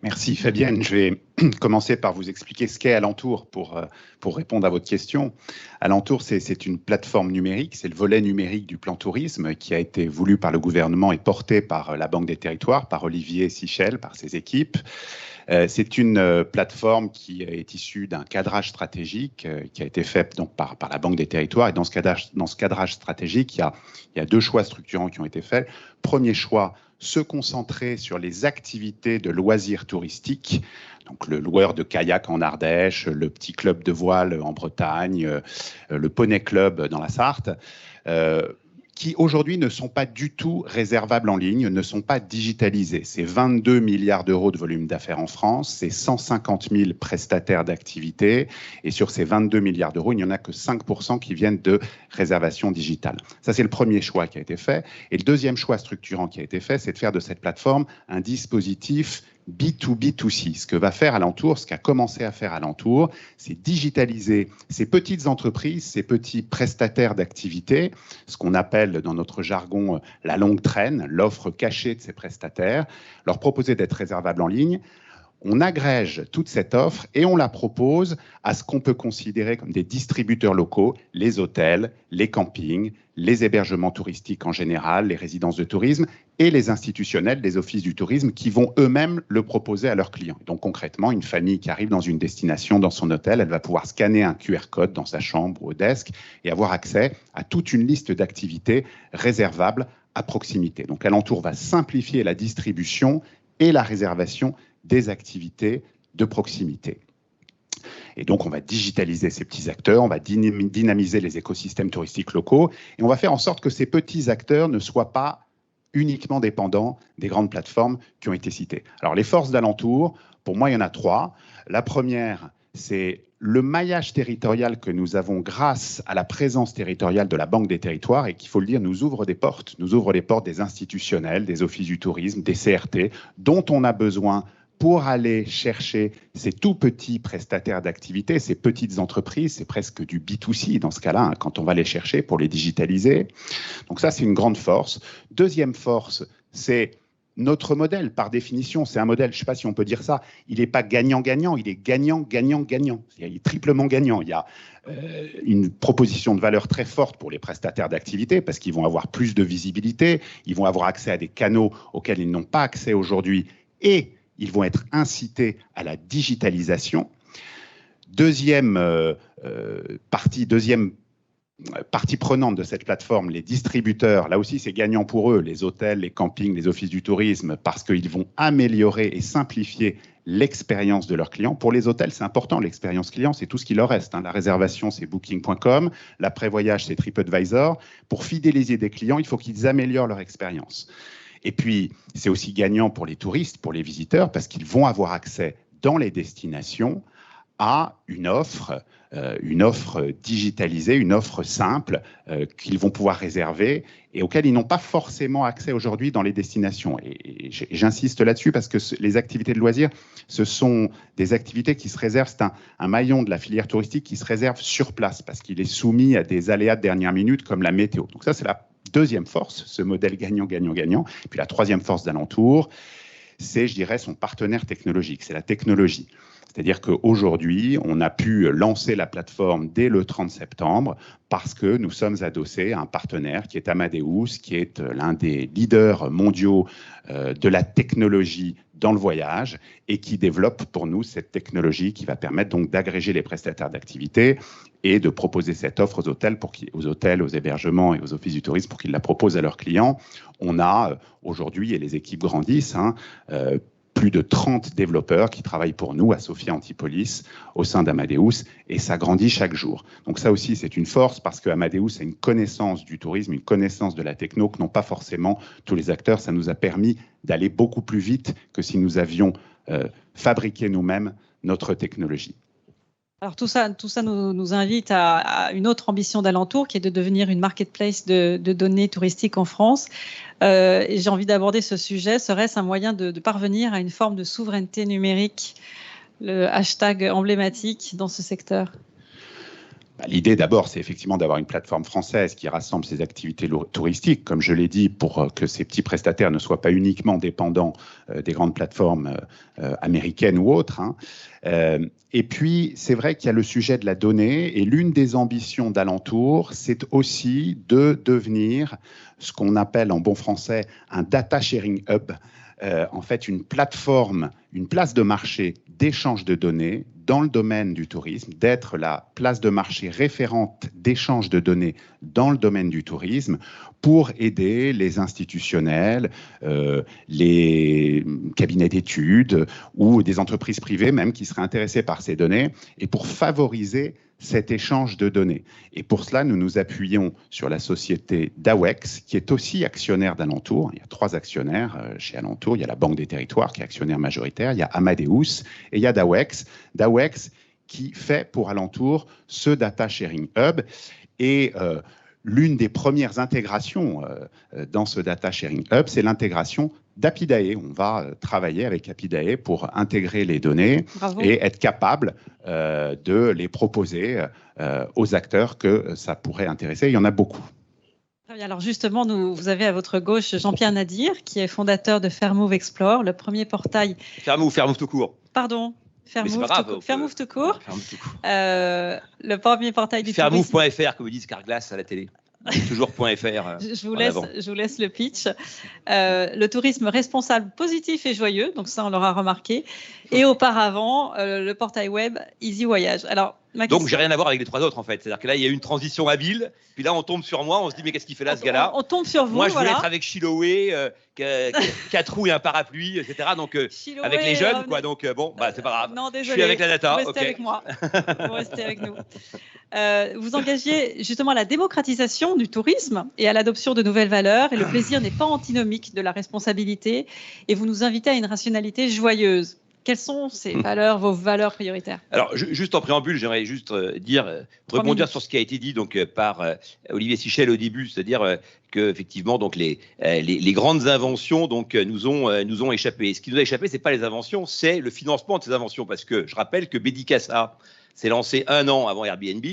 Merci Fabienne. Je vais commencer par vous expliquer ce qu'est Alentour pour répondre à votre question. Alentour, c'est une plateforme numérique, c'est le volet numérique du plan tourisme qui a été voulu par le gouvernement et porté par la Banque des Territoires, par Olivier Sichel, par ses équipes. C'est une plateforme qui est issue d'un cadrage stratégique qui a été fait donc, par la Banque des Territoires. Et dans ce cadrage stratégique, il y a deux choix structurants qui ont été faits. Premier choix, se concentrer sur les activités de loisirs touristiques, donc le loueur de kayak en Ardèche, le petit club de voile en Bretagne, le poney club dans la Sarthe, qui aujourd'hui ne sont pas du tout réservables en ligne, ne sont pas digitalisés. C'est 22 milliards d'euros de volume d'affaires en France, c'est 150 000 prestataires d'activité, et sur ces 22 milliards d'euros, il n'y en a que 5% qui viennent de réservation digitale. Ça, c'est le premier choix qui a été fait. Et le deuxième choix structurant qui a été fait, c'est de faire de cette plateforme un dispositif B2B2C. Ce que va faire Alentour, ce qu'a commencé à faire Alentour, c'est digitaliser ces petites entreprises, ces petits prestataires d'activité, ce qu'on appelle dans notre jargon la longue traîne, l'offre cachée de ces prestataires, leur proposer d'être réservables en ligne. On agrège toute cette offre et on la propose à ce qu'on peut considérer comme des distributeurs locaux, les hôtels, les campings, les hébergements touristiques en général, les résidences de tourisme et les institutionnels, les offices du tourisme qui vont eux-mêmes le proposer à leurs clients. Donc concrètement, une famille qui arrive dans une destination, dans son hôtel, elle va pouvoir scanner un QR code dans sa chambre ou au desk et avoir accès à toute une liste d'activités réservables à proximité. Donc Alentour va simplifier la distribution et la réservation des activités de proximité. Et donc, on va digitaliser ces petits acteurs, on va dynamiser les écosystèmes touristiques locaux et on va faire en sorte que ces petits acteurs ne soient pas uniquement dépendants des grandes plateformes qui ont été citées. Alors, les forces d'Alentour, pour moi, il y en a trois. La première, c'est le maillage territorial que nous avons grâce à la présence territoriale de la Banque des Territoires et qu'il faut le dire, nous ouvre des portes. Nous ouvre les portes des institutionnels, des offices du tourisme, des CRT, dont on a besoin pour aller chercher ces tout petits prestataires d'activité, ces petites entreprises, c'est presque du B2C dans ce cas-là, quand on va les chercher pour les digitaliser. Donc ça, c'est une grande force. Deuxième force, c'est notre modèle, par définition. C'est un modèle, je ne sais pas si on peut dire ça, il n'est pas gagnant-gagnant, il est gagnant-gagnant-gagnant. Il est triplement gagnant. Il y a une proposition de valeur très forte pour les prestataires d'activité parce qu'ils vont avoir plus de visibilité, ils vont avoir accès à des canaux auxquels ils n'ont pas accès aujourd'hui et ils vont être incités à la digitalisation. Deuxième partie prenante de cette plateforme, les distributeurs, là aussi c'est gagnant pour eux, les hôtels, les campings, les offices du tourisme, parce qu'ils vont améliorer et simplifier l'expérience de leurs clients. Pour les hôtels, c'est important, l'expérience client, c'est tout ce qui leur reste. La réservation, c'est Booking.com, l'après-voyage, c'est TripAdvisor. Pour fidéliser des clients, il faut qu'ils améliorent leur expérience. Et puis, c'est aussi gagnant pour les touristes, pour les visiteurs, parce qu'ils vont avoir accès dans les destinations à une offre digitalisée, une offre simple qu'ils vont pouvoir réserver et auxquelles ils n'ont pas forcément accès aujourd'hui dans les destinations. Et j'insiste là-dessus parce que les activités de loisirs, ce sont des activités qui se réservent, c'est un maillon de la filière touristique qui se réserve sur place parce qu'il est soumis à des aléas de dernière minute comme la météo. Donc ça, c'est la deuxième force, ce modèle gagnant-gagnant-gagnant. Et puis la troisième force d'Alentour, c'est, je dirais, son partenaire technologique, c'est la technologie. C'est-à-dire qu'aujourd'hui, on a pu lancer la plateforme dès le 30 septembre parce que nous sommes adossés à un partenaire qui est Amadeus, qui est l'un des leaders mondiaux de la technologie dans le voyage et qui développe pour nous cette technologie qui va permettre donc d'agréger les prestataires d'activité et de proposer cette offre aux hôtels, aux hébergements et aux offices du tourisme pour qu'ils la proposent à leurs clients. On a aujourd'hui, et les équipes grandissent, plus de 30 développeurs qui travaillent pour nous à Sophia Antipolis, au sein d'Amadeus, et ça grandit chaque jour. Donc ça aussi, c'est une force parce que Amadeus a une connaissance du tourisme, une connaissance de la techno que n'ont pas forcément tous les acteurs. Ça nous a permis d'aller beaucoup plus vite que si nous avions fabriqué nous-mêmes notre technologie. Alors tout ça nous invite à une autre ambition d'Alentour, qui est de devenir une marketplace de données touristiques en France. Et j'ai envie d'aborder ce sujet. Serait-ce un moyen de parvenir à une forme de souveraineté numérique, le hashtag emblématique dans ce secteur? L'idée d'abord, c'est effectivement d'avoir une plateforme française qui rassemble ces activités touristiques, comme je l'ai dit, pour que ces petits prestataires ne soient pas uniquement dépendants des grandes plateformes américaines ou autres. Et puis, c'est vrai qu'il y a le sujet de la donnée, et l'une des ambitions d'Alentour, c'est aussi de devenir ce qu'on appelle en bon français un data sharing hub, en fait une plateforme, une place de marché d'échange de données dans le domaine du tourisme, d'être la place de marché référente d'échange de données dans le domaine du tourisme pour aider les institutionnels, les cabinets d'études ou des entreprises privées même qui seraient intéressées par ces données et pour favoriser cet échange de données. Et pour cela, nous nous appuyons sur la société Dawex, qui est aussi actionnaire d'Alentour. Il y a 3 actionnaires chez Alentour. Il y a la Banque des Territoires, qui est actionnaire majoritaire. Il y a Amadeus et il y a Dawex. Dawex qui fait pour Alentour ce Data Sharing Hub. Et l'une des premières intégrations dans ce Data Sharing Hub, c'est l'intégration d'Apidae. On va travailler avec Apidae pour intégrer les données et être capable de les proposer aux acteurs que ça pourrait intéresser. Il y en a beaucoup. Très bien. Alors justement, vous avez à votre gauche Jean-Pierre Nadir, qui est fondateur de Fairmove Explore, le premier portail... Fairmove tout court. Pardon. Fairmove tout court. Le premier portail du tourisme. Fairmove.fr, comme disent Carglass à la télé. Toujours .fr. Je vous laisse le pitch. Le tourisme responsable, positif et joyeux, donc ça on l'aura remarqué. Et auparavant, le portail web Easy Voyage. Alors, donc j'ai rien à voir avec les 3 autres en fait. C'est-à-dire que là il y a eu une transition habile, puis là on tombe sur moi, on se dit mais qu'est-ce qu'il fait là ce gars-là? On tombe sur vous. Moi je voulais être avec Chiloé, 4 roues et un parapluie, etc. Donc Chiloé, avec les jeunes quoi. Donc bon, c'est pas grave. Non, désolé, je suis avec la data. Vous restez avec moi. Vous restez avec nous. Vous engagez justement à la démocratisation du tourisme et à l'adoption de nouvelles valeurs. Et le plaisir n'est pas antinomique de la responsabilité. Et vous nous invitez à une rationalité joyeuse. Quelles sont ces valeurs, vos valeurs prioritaires? Alors, juste en préambule, j'aimerais juste rebondir sur ce qui a été dit donc, par Olivier Sichel au début, c'est-à-dire que effectivement, donc les grandes inventions donc, nous ont échappé. Et ce qui nous a échappé, c'est pas les inventions, c'est le financement de ces inventions. Parce que je rappelle que Bédicassa s'est lancé 1 an avant Airbnb.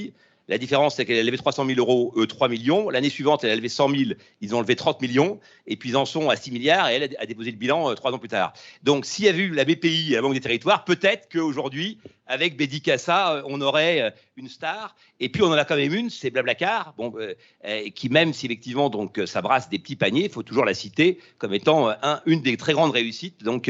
La différence, c'est qu'elle a levé 300 000 euros, 3 millions. L'année suivante, elle a levé 100 000, ils ont levé 30 millions. Et puis, ils en sont à 6 milliards et elle a déposé le bilan 3 ans plus tard. Donc, s'il y avait eu la BPI et la Banque des Territoires, peut-être qu'aujourd'hui, avec Bédicassa, on aurait une star. Et puis, on en a quand même une, c'est Blablacar, qui même si effectivement donc, ça brasse des petits paniers, il faut toujours la citer comme étant une des très grandes réussites donc,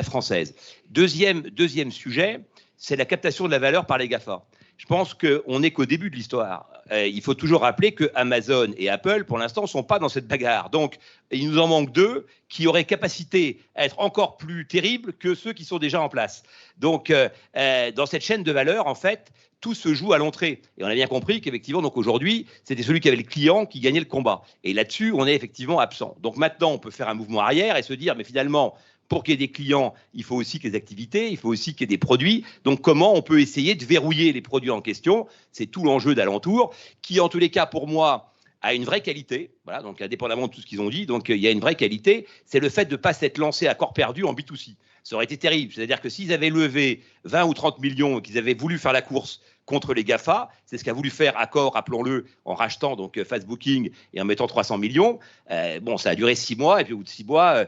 françaises. Deuxième sujet, c'est la captation de la valeur par les GAFA. Je pense qu'on n'est qu'au début de l'histoire. Il faut toujours rappeler que Amazon et Apple, pour l'instant, ne sont pas dans cette bagarre. Donc, il nous en manque 2 qui auraient capacité à être encore plus terribles que ceux qui sont déjà en place. Donc, dans cette chaîne de valeur, en fait, tout se joue à l'entrée. Et on a bien compris qu'effectivement, donc aujourd'hui, c'était celui qui avait le client qui gagnait le combat. Et là-dessus, on est effectivement absent. Donc maintenant, on peut faire un mouvement arrière et se dire, mais finalement, pour qu'il y ait des clients, il faut aussi qu'il y ait des activités, il faut aussi qu'il y ait des produits. Donc, comment on peut essayer de verrouiller les produits en question? C'est tout l'enjeu d'Alentour, qui, en tous les cas, pour moi, a une vraie qualité. Voilà, donc indépendamment de tout ce qu'ils ont dit, donc il y a une vraie qualité. C'est le fait de ne pas s'être lancé à corps perdu en B2C. Ça aurait été terrible. C'est-à-dire que s'ils avaient levé 20 ou 30 millions et qu'ils avaient voulu faire la course contre les GAFA, c'est ce qu'a voulu faire Accor, rappelons-le, en rachetant donc Fast Booking et en mettant 300 millions. Ça a duré 6 mois et puis au bout de 6 mois,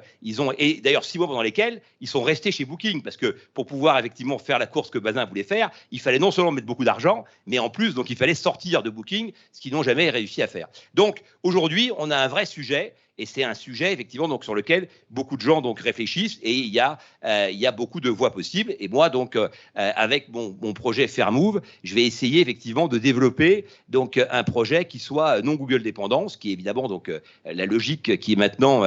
et d'ailleurs 6 mois pendant lesquels ils sont restés chez Booking parce que pour pouvoir effectivement faire la course que Bazin voulait faire, il fallait non seulement mettre beaucoup d'argent, mais en plus donc il fallait sortir de Booking, ce qu'ils n'ont jamais réussi à faire. Donc aujourd'hui, on a un vrai sujet Et c'est un sujet, effectivement, donc, sur lequel beaucoup de gens donc, réfléchissent et il y a beaucoup de voies possibles. Et moi, donc, avec mon projet Fairmove, je vais essayer, effectivement, de développer donc, un projet qui soit non Google dépendant, ce qui est évidemment donc, la logique qui maintenant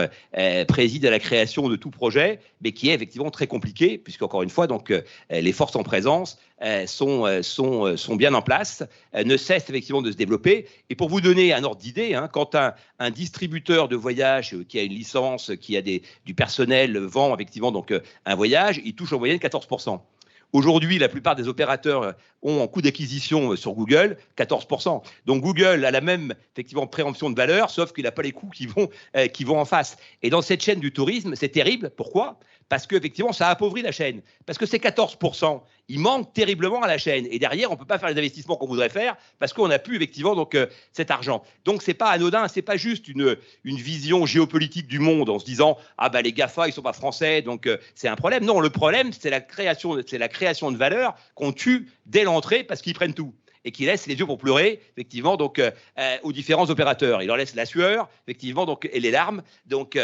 préside à la création de tout projet, mais qui est effectivement très compliqué, puisqu'encore une fois, donc, les forces en présence sont bien en place, ne cessent effectivement de se développer. Et pour vous donner un ordre d'idée, hein, quand un distributeur de voyage qui a une licence, qui a du personnel, vend effectivement donc, un voyage, il touche en moyenne 14%. Aujourd'hui, la plupart des opérateurs ont en coût d'acquisition sur Google 14%. Donc Google a la même effectivement préemption de valeur, sauf qu'il n'a pas les coûts qui vont en face. Et dans cette chaîne du tourisme, c'est terrible. Pourquoi ? Parce qu'effectivement, ça appauvrit la chaîne. Parce que ces 14%, ils manquent terriblement à la chaîne. Et derrière, on ne peut pas faire les investissements qu'on voudrait faire parce qu'on n'a plus effectivement donc, cet argent. Donc, ce n'est pas anodin, ce n'est pas juste une vision géopolitique du monde en se disant « Ah ben les GAFA, ils ne sont pas français, donc c'est un problème ». Non, le problème, c'est la création de valeur qu'on tue dès l'entrée parce qu'ils prennent tout. Et qui laisse les yeux pour pleurer, effectivement, donc, aux différents opérateurs. Il leur laisse la sueur, effectivement, donc, et les larmes, donc,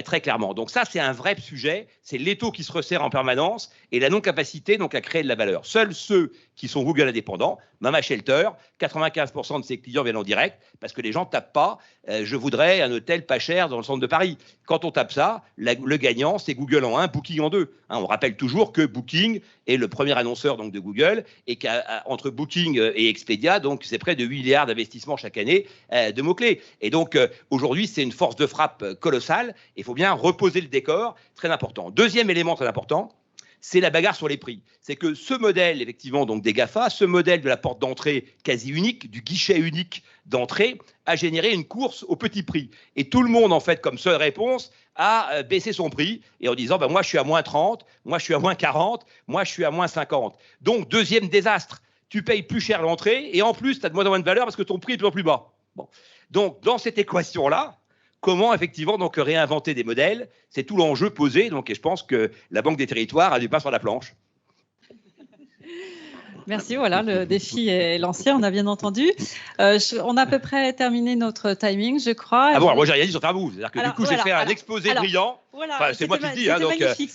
très clairement. Donc ça, c'est un vrai sujet, c'est l'étau qui se resserre en permanence et la non-capacité donc, à créer de la valeur. Seuls ceux qui sont Google indépendants, Mama Shelter, 95% de ses clients viennent en direct parce que les gens ne tapent pas « je voudrais un hôtel pas cher dans le centre de Paris ». Quand on tape ça, le gagnant, c'est Google en 1, Booking en 2. Hein, on rappelle toujours que Booking est le premier annonceur donc, de Google et qu'entre Booking et Expedia, donc c'est près de 8 milliards d'investissements chaque année de mots-clés. Et donc aujourd'hui, c'est une force de frappe colossale. Il faut bien reposer le décor, très important. Deuxième élément très important, c'est la bagarre sur les prix. C'est que ce modèle, effectivement, donc des GAFA, ce modèle de la porte d'entrée quasi unique, du guichet unique d'entrée, a généré une course au petit prix. Et tout le monde, en fait, comme seule réponse, a baissé son prix et en disant moi, je suis à moins 30, moi, je suis à moins 40, moi, je suis à moins 50. Donc, deuxième désastre. Tu payes plus cher l'entrée et en plus, tu as de moins en moins de valeur parce que ton prix est toujours plus bas. Bon. Donc, dans cette équation-là, comment effectivement donc réinventer des modèles? C'est tout l'enjeu posé. Donc, et je pense que la Banque des Territoires a du pain sur la planche. Merci, voilà, le défi est lancé, on a bien entendu. On a à peu près terminé notre timing, je crois. Ah bon, alors moi j'ai rien dit sur Fairmove, c'est-à-dire que du coup j'ai fait un exposé brillant. Voilà, enfin, c'est moi qui le dis, hein, donc,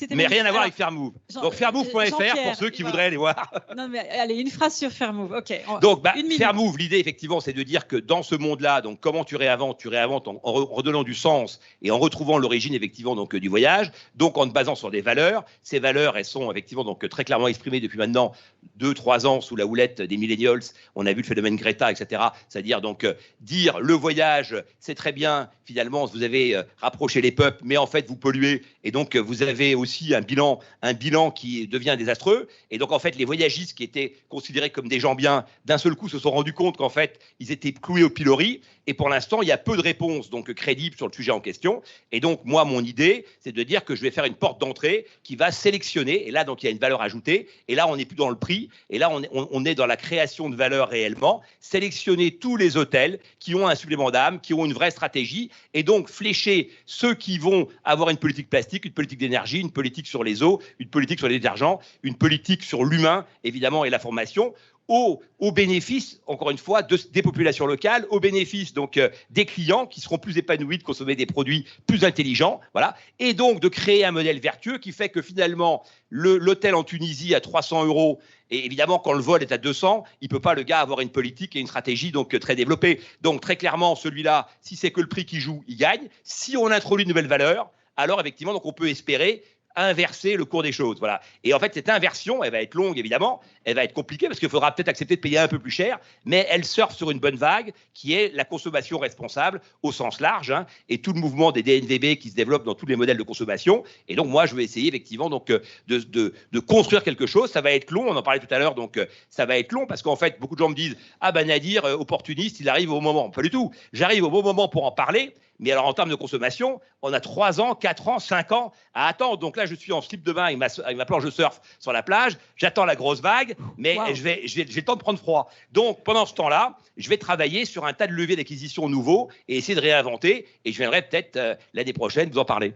mais rien à voir avec Fairmove. Donc Fairmove.fr pour ceux qui voudraient aller voir. Non mais allez, une phrase sur Fairmove, ok. Donc Fairmove, l'idée effectivement c'est de dire que dans ce monde-là, donc comment tu réinventes en redonnant du sens et en retrouvant l'origine effectivement donc du voyage, donc en te basant sur des valeurs. Ces valeurs, elles sont effectivement donc très clairement exprimées depuis maintenant 2-3 ans sous la houlette des millennials. On a vu le phénomène Greta, etc. C'est-à-dire donc dire le voyage, c'est très bien. Finalement, vous avez rapproché les peuples, mais en fait vous polluez et donc vous avez aussi un bilan qui devient désastreux. Et donc en fait, les voyagistes qui étaient considérés comme des gens bien, d'un seul coup se sont rendus compte qu'en fait ils étaient cloués au pilori. Et pour l'instant, il y a peu de réponses donc crédibles sur le sujet en question. Et donc moi, mon idée, c'est de dire que je vais faire une porte d'entrée qui va sélectionner. Et là, donc il y a une valeur ajoutée. Et là, on n'est plus dans le prix. Et là, on est dans la création de valeur réellement. Sélectionner tous les hôtels qui ont un supplément d'âme, qui ont une vraie stratégie. Et donc flécher ceux qui vont avoir une politique plastique, une politique d'énergie, une politique sur les eaux, une politique sur les détergents, une politique sur l'humain, évidemment, et la formation. Au bénéfice, encore une fois, des populations locales, au bénéfice donc des clients qui seront plus épanouis de consommer des produits plus intelligents, voilà, et donc de créer un modèle vertueux qui fait que finalement l'hôtel en Tunisie à 300 €, et évidemment quand le vol est à 200, il peut pas le gars avoir une politique et une stratégie donc très développée. Donc très clairement celui-là, si c'est que le prix qui joue, il gagne. Si on introduit une nouvelle valeur, alors effectivement donc on peut espérer inverser le cours des choses, voilà. Et en fait, cette inversion, elle va être longue, évidemment, elle va être compliquée parce qu'il faudra peut-être accepter de payer un peu plus cher, mais elle surfe sur une bonne vague qui est la consommation responsable au sens large, hein, et tout le mouvement des DNVB qui se développe dans tous les modèles de consommation. Et donc, moi, je vais essayer, effectivement, donc, de construire quelque chose. Ça va être long, on en parlait tout à l'heure, donc ça va être long parce qu'en fait, beaucoup de gens me disent « Ah ben Nadir, opportuniste, il arrive au bon moment ». Pas du tout. J'arrive au bon moment pour en parler. Mais alors, en termes de consommation, on a 3 ans, 4 ans, 5 ans à attendre. Donc là, je suis en slip de bain avec ma planche de surf sur la plage. J'attends la grosse vague, mais j'ai le temps de prendre froid. Donc, pendant ce temps-là, je vais travailler sur un tas de leviers d'acquisition nouveaux et essayer de réinventer. Et je viendrai peut-être l'année prochaine vous en parler.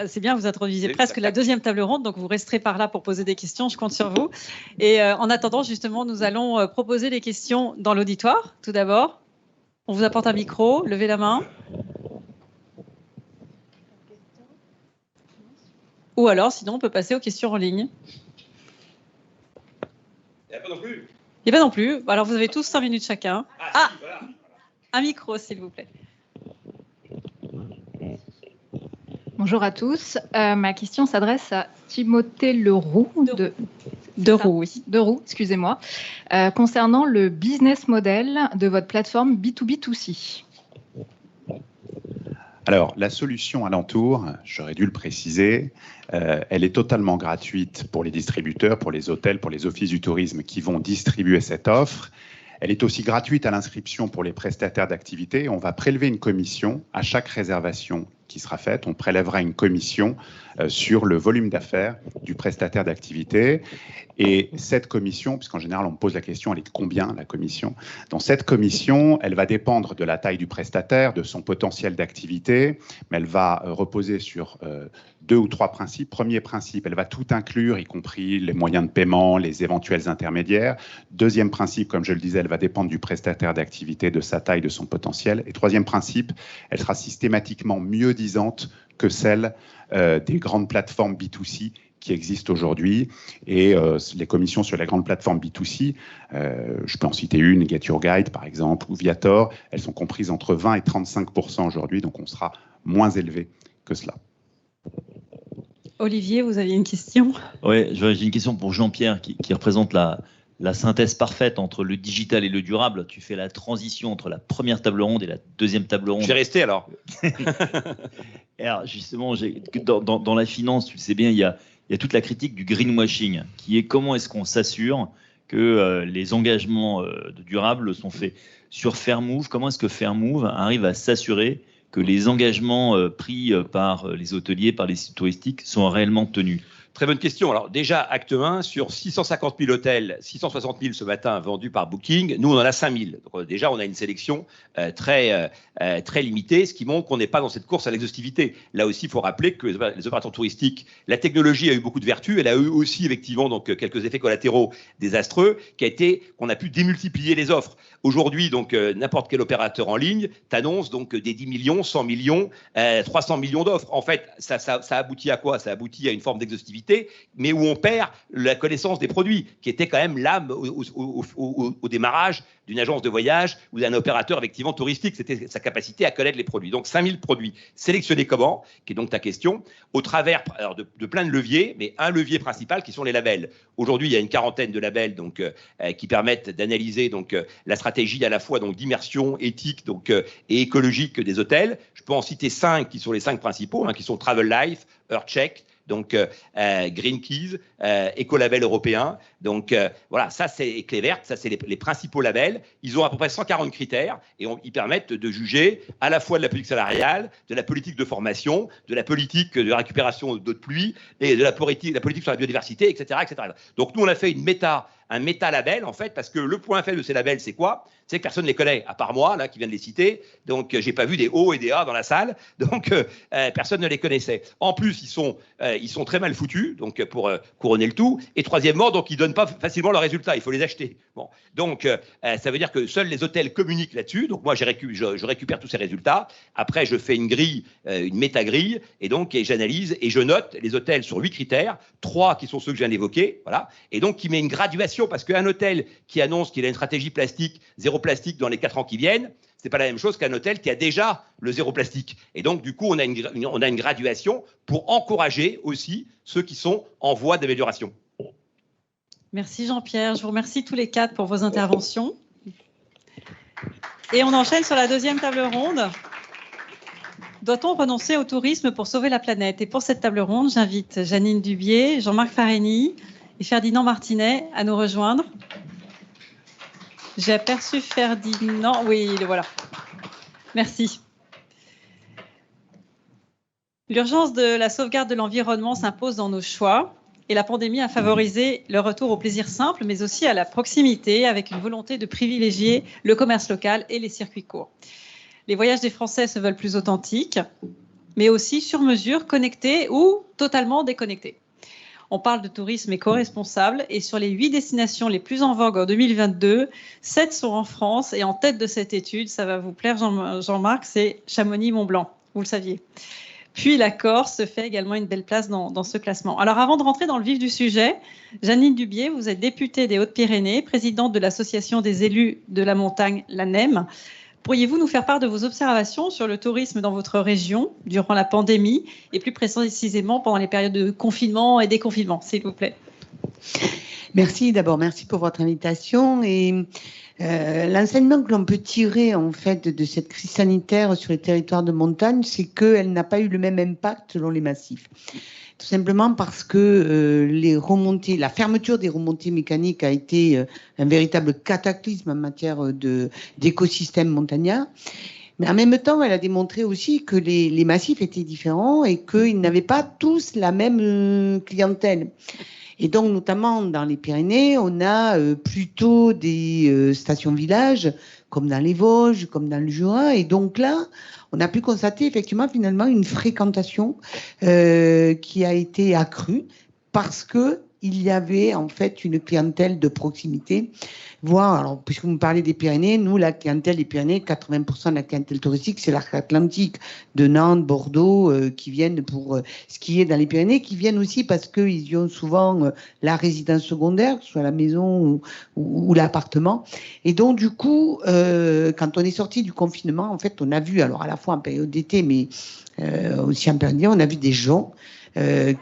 C'est bien, vous introduisez presque la deuxième table ronde, donc vous resterez par là pour poser des questions, je compte sur vous. Et en attendant, justement, nous allons proposer les questions dans l'auditoire, tout d'abord. On vous apporte un micro, levez la main. Ou alors, sinon, on peut passer aux questions en ligne. Il n'y a pas non plus. Il n'y a pas non plus. Alors, vous avez tous 5 minutes chacun. Ah, si, voilà. Un micro, s'il vous plaît. Bonjour à tous. Ma question s'adresse à Timothée Leroux. Deroux, oui. Deroux, excusez-moi. Concernant le business model de votre plateforme B2B2C. Alors, la solution Alentour, j'aurais dû le préciser, elle est totalement gratuite pour les distributeurs, pour les hôtels, pour les offices du tourisme qui vont distribuer cette offre. Elle est aussi gratuite à l'inscription pour les prestataires d'activité. On va prélever une commission à chaque réservation qui sera faite. On prélèvera une commission sur le volume d'affaires du prestataire d'activité. Et cette commission, puisqu'en général on me pose la question, elle est de combien la commission? Donc cette commission, elle va dépendre de la taille du prestataire, de son potentiel d'activité, mais elle va reposer sur 2 ou 3 principes. Premier principe, elle va tout inclure, y compris les moyens de paiement, les éventuels intermédiaires. Deuxième principe, comme je le disais, elle va dépendre du prestataire d'activité, de sa taille, de son potentiel. Et troisième principe, elle sera systématiquement mieux disante que celle des grandes plateformes B2C qui existent aujourd'hui. Et les commissions sur les grandes plateformes B2C, je peux en citer une, Get Your Guide par exemple, ou Viator, elles sont comprises entre 20 et 35% aujourd'hui, donc on sera moins élevé que cela. Olivier, vous aviez une question? Oui, j'ai une question pour Jean-Pierre qui représente la synthèse parfaite entre le digital et le durable. Tu fais la transition entre la première table ronde et la deuxième table ronde. Je vais rester alors. Et alors justement, dans la finance, tu le sais bien, il y a toute la critique du greenwashing, qui est comment est-ce qu'on s'assure que les engagements durables sont faits sur Fairmove. Comment est-ce que Fairmove arrive à s'assurer que les engagements pris par les hôteliers, par les sites touristiques sont réellement tenus? Très bonne question. Alors déjà, acte 1, sur 650 000 hôtels, 660 000 ce matin vendus par Booking, nous on en a 5 000. Donc déjà, on a une sélection très limitée, ce qui montre qu'on n'est pas dans cette course à l'exhaustivité. Là aussi, il faut rappeler que les opérateurs touristiques, la technologie a eu beaucoup de vertus, elle a eu aussi effectivement donc, quelques effets collatéraux désastreux, qu'on a pu démultiplier les offres. Aujourd'hui, donc n'importe quel opérateur en ligne t'annonce donc des 10 millions, 100 millions, 300 millions d'offres. En fait, ça aboutit à quoi? Ça aboutit à une forme d'exhaustivité, mais où on perd la connaissance des produits, qui était quand même l'âme au démarrage d'une agence de voyage ou d'un opérateur effectivement touristique. C'était sa capacité à connaître les produits. Donc 5000 produits sélectionnés comment, qui est donc ta question, au travers alors, de plein de leviers, mais un levier principal qui sont les labels. Aujourd'hui, il y a une quarantaine de labels donc, qui permettent d'analyser donc, la stratégie à la fois donc, d'immersion éthique donc, et écologique des hôtels. Je peux en citer 5 qui sont les 5 principaux, qui sont Travel Life, EarthCheck, donc Green Keys, écolabel européen. Donc voilà, ça c'est Clé Verte, ça c'est les principaux labels. Ils ont à peu près 140 critères et ils permettent de juger à la fois de la politique salariale, de la politique de formation, de la politique de la récupération d'eau de pluie et de la politique sur la biodiversité, etc., etc. Donc nous on a fait un méta-label en fait, parce que le point faible de ces labels, c'est quoi? C'est que personne ne les connaît, à part moi, là, qui viens de les citer. Donc, j'ai pas vu des O et des A dans la salle. Donc, personne ne les connaissait. En plus, ils sont très mal foutus, donc pour couronner le tout. Et troisièmement, donc, ils donnent pas facilement leurs résultats. Il faut les acheter. Bon, donc, ça veut dire que seuls les hôtels communiquent là-dessus. Donc, moi, je récupère tous ces résultats. Après, je fais une grille, une méta-grille, et j'analyse et je note les hôtels sur 8 critères, 3 qui sont ceux que je viens d'évoquer, voilà, et donc qui met une graduation, parce qu'un hôtel qui annonce qu'il a une stratégie plastique, zéro plastique dans les 4 ans qui viennent, c'est pas la même chose qu'un hôtel qui a déjà le zéro plastique. Et donc, du coup, on a une graduation pour encourager aussi ceux qui sont en voie d'amélioration. Merci Jean-Pierre. Je vous remercie tous les 4 pour vos interventions. Et on enchaîne sur la deuxième table ronde. Doit-on renoncer au tourisme pour sauver la planète? Et pour cette table ronde, j'invite Janine Dubié, Jean-Marc Farény et Ferdinand Martinet à nous rejoindre. J'ai aperçu Ferdinand. Oui, le voilà. Merci. L'urgence de la sauvegarde de l'environnement s'impose dans nos choix et la pandémie a favorisé le retour au plaisir simple, mais aussi à la proximité, avec une volonté de privilégier le commerce local et les circuits courts. Les voyages des Français se veulent plus authentiques, mais aussi sur mesure, connectés ou totalement déconnectés. On parle de tourisme éco-responsable et sur les 8 destinations les plus en vogue en 2022, 7 sont en France et en tête de cette étude, ça va vous plaire Jean-Marc, c'est Chamonix-Mont-Blanc, vous le saviez. Puis la Corse fait également une belle place dans ce classement. Alors avant de rentrer dans le vif du sujet, Janine Dubié, vous êtes députée des Hautes-Pyrénées, présidente de l'association des élus de la montagne, l'ANEM. Pourriez-vous nous faire part de vos observations sur le tourisme dans votre région durant la pandémie et plus précisément pendant les périodes de confinement et déconfinement, s'il vous plaît? Merci d'abord, merci pour votre invitation. Et l'enseignement que l'on peut tirer en fait de cette crise sanitaire sur les territoires de montagne, c'est qu'elle n'a pas eu le même impact selon les massifs. Tout simplement parce que la fermeture des remontées mécaniques a été un véritable cataclysme en matière d'écosystème montagnard. Mais en même temps, elle a démontré aussi que les massifs étaient différents et qu'ils n'avaient pas tous la même clientèle. Et donc, notamment dans les Pyrénées, on a plutôt des stations-villages, comme dans les Vosges, comme dans le Jura. Et donc là, on a pu constater effectivement finalement une fréquentation qui a été accrue parce que il y avait en fait une clientèle de proximité. Voire, alors puisque vous me parlez des Pyrénées, nous la clientèle des Pyrénées, 80% de la clientèle touristique, c'est l'arc atlantique de Nantes, Bordeaux, qui viennent pour skier dans les Pyrénées, qui viennent aussi parce qu'ils y ont souvent la résidence secondaire, que ce soit la maison ou l'appartement. Et donc du coup, quand on est sorti du confinement, en fait, on a vu, alors à la fois en période d'été, mais aussi en période d'hiver, on a vu des gens des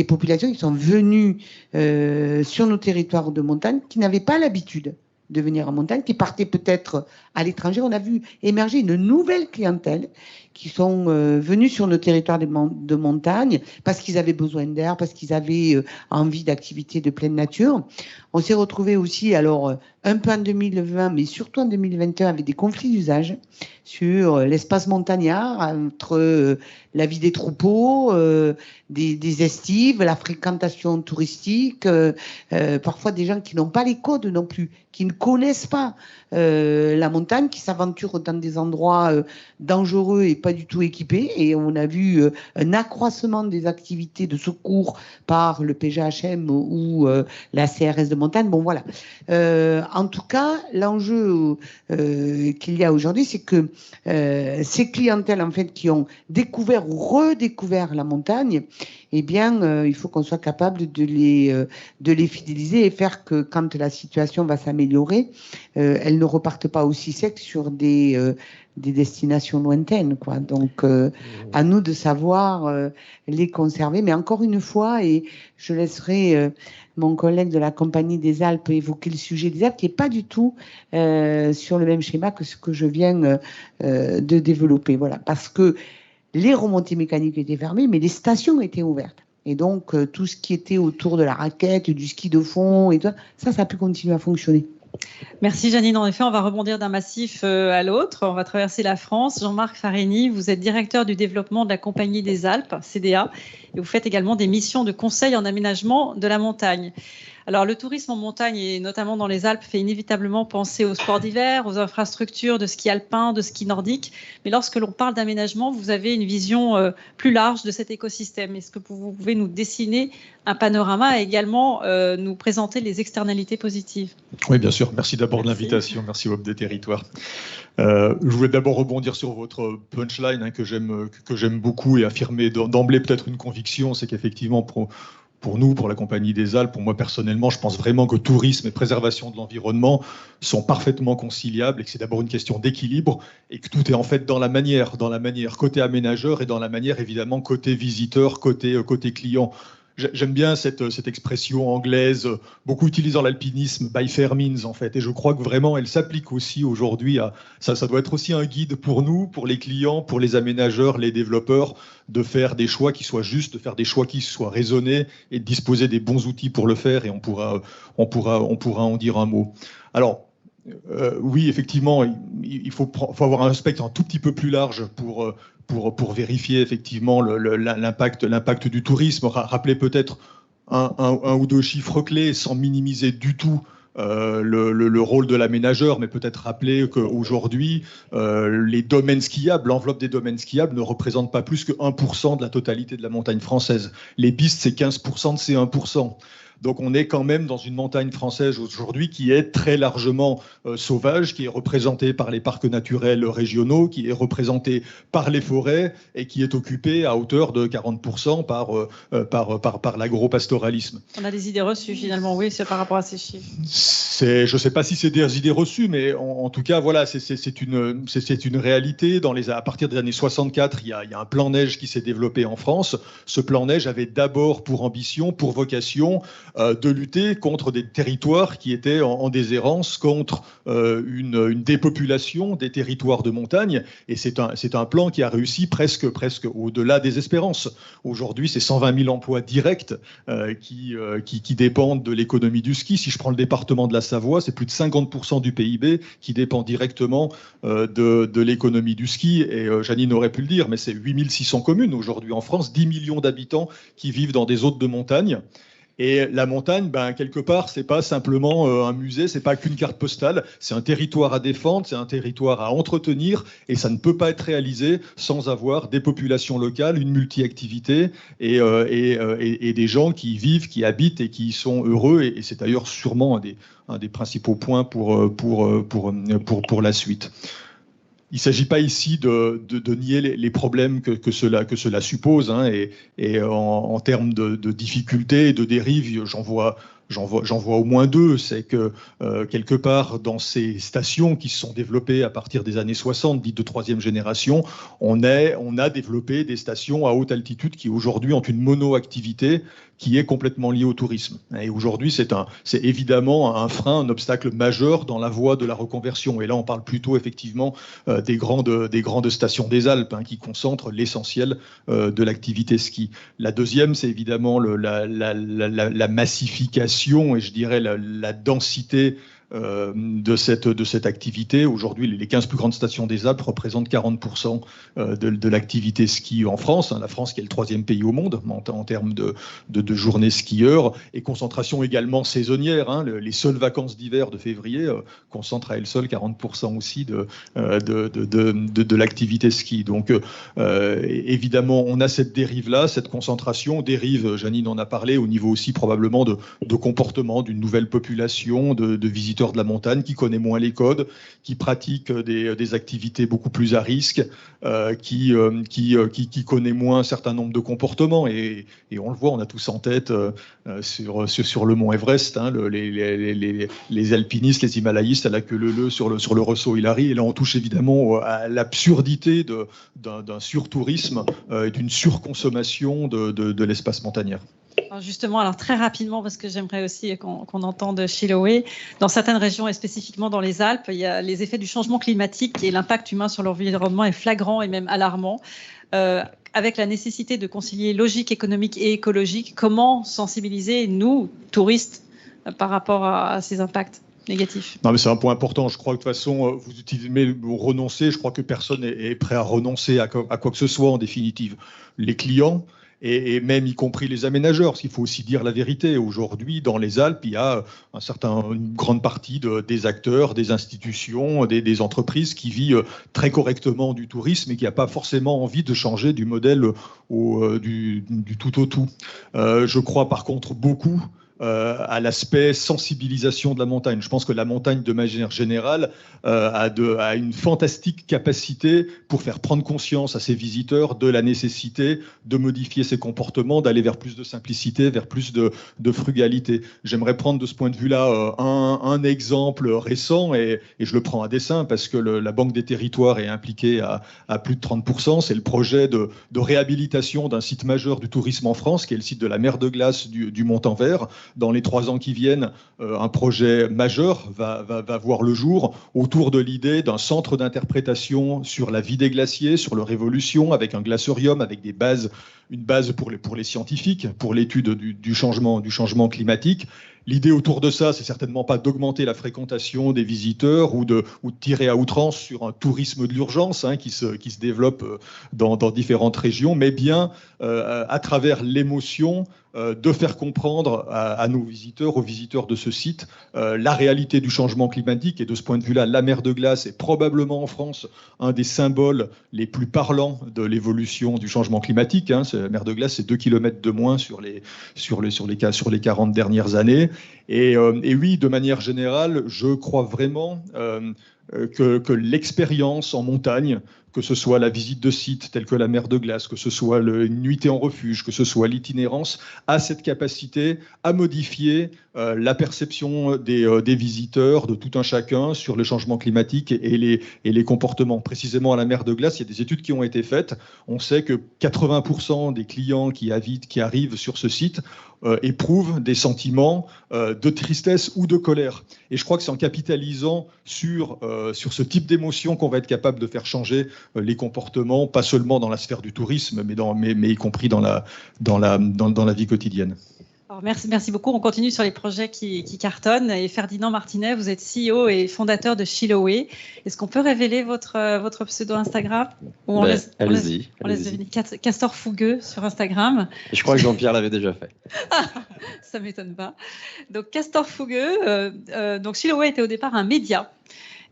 populations qui sont venues sur nos territoires de montagne, qui n'avaient pas l'habitude de venir en montagne, qui partaient peut-être à l'étranger. On a vu émerger une nouvelle clientèle qui sont venus sur nos territoires de montagne parce qu'ils avaient besoin d'air, parce qu'ils avaient envie d'activités de pleine nature. On s'est retrouvé aussi, alors un peu en 2020, mais surtout en 2021, avec des conflits d'usage sur l'espace montagnard, entre la vie des troupeaux, des estives, la fréquentation touristique, parfois des gens qui n'ont pas les codes non plus, qui ne connaissent pas la montagne, qui s'aventurent dans des endroits dangereux et pas du tout équipés. Et on a vu un accroissement des activités de secours par le PGHM ou la CRS de montagne. Bon, voilà. En tout cas, l'enjeu qu'il y a aujourd'hui, c'est que ces clientèles, en fait, qui ont découvert ou redécouvert la montagne, eh bien, il faut qu'on soit capable de les fidéliser et faire que quand la situation va s'améliorer, elles ne repartent pas aussi sec sur des destinations lointaines, quoi. Donc, à nous de savoir les conserver. Mais encore une fois, et je laisserai mon collègue de la Compagnie des Alpes évoquer le sujet des Alpes, qui n'est pas du tout sur le même schéma que ce que je viens de développer. Voilà, parce que les remontées mécaniques étaient fermées, mais les stations étaient ouvertes. Et donc, tout ce qui était autour de la raquette, du ski de fond, et tout, ça a pu continuer à fonctionner. Merci Janine. En effet, on va rebondir d'un massif à l'autre. On va traverser la France. Jean-Marc Farini, vous êtes directeur du développement de la Compagnie des Alpes, CDA, et vous faites également des missions de conseil en aménagement de la montagne. Alors, le tourisme en montagne, et notamment dans les Alpes, fait inévitablement penser aux sports d'hiver, aux infrastructures de ski alpin, de ski nordique. Mais lorsque l'on parle d'aménagement, vous avez une vision plus large de cet écosystème. Est-ce que vous pouvez nous dessiner un panorama et également nous présenter les externalités positives? Oui, bien sûr. Merci d'abord de l'invitation. Merci Hub des Territoires. Je voulais d'abord rebondir sur votre punchline que j'aime beaucoup et affirmer d'emblée peut-être une conviction, c'est qu'effectivement, pour nous, pour la Compagnie des Alpes, pour moi personnellement, je pense vraiment que tourisme et préservation de l'environnement sont parfaitement conciliables et que c'est d'abord une question d'équilibre et que tout est en fait dans la manière côté aménageur et dans la manière évidemment côté visiteur, côté client. J'aime bien cette expression anglaise, beaucoup utilisant l'alpinisme, by fair means en fait, et je crois que vraiment elle s'applique aussi aujourd'hui à ça doit être aussi un guide pour nous, pour les clients, pour les aménageurs, les développeurs, de faire des choix qui soient justes, de faire des choix qui soient raisonnés et de disposer des bons outils pour le faire, et on pourra en dire un mot. Alors, oui, effectivement, il faut avoir un spectre un tout petit peu plus large pour vérifier effectivement l'impact du tourisme. Rappelez peut-être un ou deux chiffres clés sans minimiser du tout le rôle de l'aménageur, mais peut-être rappeler qu'aujourd'hui, les domaines skiables, l'enveloppe des domaines skiables ne représente pas plus que 1% de la totalité de la montagne française. Les pistes, c'est 15% de ces 1%. Donc on est quand même dans une montagne française aujourd'hui qui est très largement sauvage, qui est représentée par les parcs naturels régionaux, qui est représentée par les forêts et qui est occupée à hauteur de 40% par l'agropastoralisme. On a des idées reçues finalement, oui, par rapport à ces chiffres. Je ne sais pas si c'est des idées reçues, mais en tout cas, voilà, c'est une réalité. À partir des années 64, il y a un plan neige qui s'est développé en France. Ce plan neige avait d'abord pour ambition, pour vocation, de lutter contre des territoires qui étaient en déshérence, contre une dépopulation des territoires de montagne. Et c'est un plan qui a réussi presque au-delà des espérances. Aujourd'hui, c'est 120 000 emplois directs qui dépendent de l'économie du ski. Si je prends le département de la Savoie, c'est plus de 50% du PIB qui dépend directement de l'économie du ski. Et Janine aurait pu le dire, mais c'est 8600 communes aujourd'hui en France, 10 millions d'habitants qui vivent dans des hôtes de montagne. Et la montagne, quelque part, c'est pas simplement un musée, c'est pas qu'une carte postale, c'est un territoire à défendre, c'est un territoire à entretenir, et ça ne peut pas être réalisé sans avoir des populations locales, une multi-activité et des gens qui y vivent, qui habitent et qui y sont heureux. Et c'est d'ailleurs sûrement un des principaux points pour la suite. Il ne s'agit pas ici de nier les problèmes que cela suppose, hein, et en termes de difficultés et de dérives, j'en vois au moins deux. C'est que quelque part, dans ces stations qui se sont développées à partir des années 60, dites de troisième génération, on a développé des stations à haute altitude qui aujourd'hui ont une monoactivité qui est complètement liée au tourisme. Et aujourd'hui, c'est évidemment un frein, un obstacle majeur dans la voie de la reconversion. Et là, on parle plutôt effectivement des grandes stations des Alpes, hein, qui concentrent l'essentiel de l'activité ski. La deuxième, c'est évidemment la massification et je dirais la densité de cette activité. Aujourd'hui, les 15 plus grandes stations des Alpes représentent 40% de l'activité ski en France. La France qui est le 3e pays au monde en termes de journées skieurs, et concentration également saisonnière. Les seules vacances d'hiver de février concentrent à elles seules 40% aussi de l'activité ski. Donc évidemment, on a cette dérive-là, cette concentration, dérive, Janine en a parlé, au niveau aussi probablement de comportement d'une nouvelle population, de visiteurs de la montagne, qui connaît moins les codes, qui pratique des activités beaucoup plus à risque, qui connaît moins un certain nombre de comportements. Et on le voit, on a tous en tête sur le mont Everest, hein, les alpinistes, les himalayistes à la queue leu sur le ressaut Hillary. Et là, on touche évidemment à l'absurdité d'un surtourisme et d'une surconsommation de l'espace montagnard. Alors très rapidement, parce que j'aimerais aussi qu'on entende Chiloé, dans certaines régions et spécifiquement dans les Alpes, il y a les effets du changement climatique et l'impact humain sur l'environnement est flagrant et même alarmant. Avec la nécessité de concilier logique économique et écologique, comment sensibiliser, nous, touristes, par rapport à ces impacts négatifs? Non, mais c'est un point important. Je crois que de toute façon, vous utilisez le mot renoncer. Je crois que personne est prêt à renoncer à quoi que ce soit en définitive. Les clients, et même y compris les aménageurs, parce qu'il faut aussi dire la vérité. Aujourd'hui, dans les Alpes, il y a une grande partie des acteurs, des institutions, des entreprises qui vivent très correctement du tourisme et qui n'ont pas forcément envie de changer du modèle du tout au tout. Je crois par contre beaucoup à l'aspect sensibilisation de la montagne. Je pense que la montagne, de manière générale, a une fantastique capacité pour faire prendre conscience à ses visiteurs de la nécessité de modifier ses comportements, d'aller vers plus de simplicité, vers plus de frugalité. J'aimerais prendre de ce point de vue-là un exemple récent, et je le prends à dessein parce que la Banque des Territoires est impliquée à plus de 30%. C'est le projet de réhabilitation d'un site majeur du tourisme en France, qui est le site de la mer de glace du Montanvert. Dans les 3 ans qui viennent, un projet majeur va voir le jour autour de l'idée d'un centre d'interprétation sur la vie des glaciers, sur leur évolution, avec un glacerium, avec une base pour les scientifiques, pour l'étude du changement climatique. L'idée autour de ça, c'est certainement pas d'augmenter la fréquentation des visiteurs ou de tirer à outrance sur un tourisme de l'urgence, hein, qui se développe dans différentes régions, mais bien à travers l'émotion, de faire comprendre à nos visiteurs, aux visiteurs de ce site, la réalité du changement climatique. Et de ce point de vue-là, la mer de glace est probablement en France un des symboles les plus parlants de l'évolution du changement climatique. Hein. La mer de glace, c'est 2 km de moins sur les 40 dernières années. Et oui, de manière générale, je crois vraiment que l'expérience en montagne, que ce soit la visite de sites tels que la mer de glace, que ce soit une nuitée en refuge, que ce soit l'itinérance, a cette capacité à modifier la perception des visiteurs, de tout un chacun, sur le changement climatique et les comportements. Précisément à la mer de glace, il y a des études qui ont été faites. On sait que 80% des clients qui arrivent sur ce site éprouvent des sentiments de tristesse ou de colère. Et je crois que c'est en capitalisant sur ce type d'émotion qu'on va être capable de faire changer les comportements, pas seulement dans la sphère du tourisme, mais y compris dans la vie quotidienne. Alors merci beaucoup. On continue sur les projets qui cartonnent. Et Ferdinand Martinet, vous êtes CEO et fondateur de Chiloé. Est-ce qu'on peut révéler votre pseudo Instagram? Allez-y. On laisse deviner. Castor Fougueux sur Instagram. Je crois que Jean-Pierre l'avait déjà fait. Ça ne m'étonne pas. Donc Castor Fougueux. Donc Chiloé était au départ un média.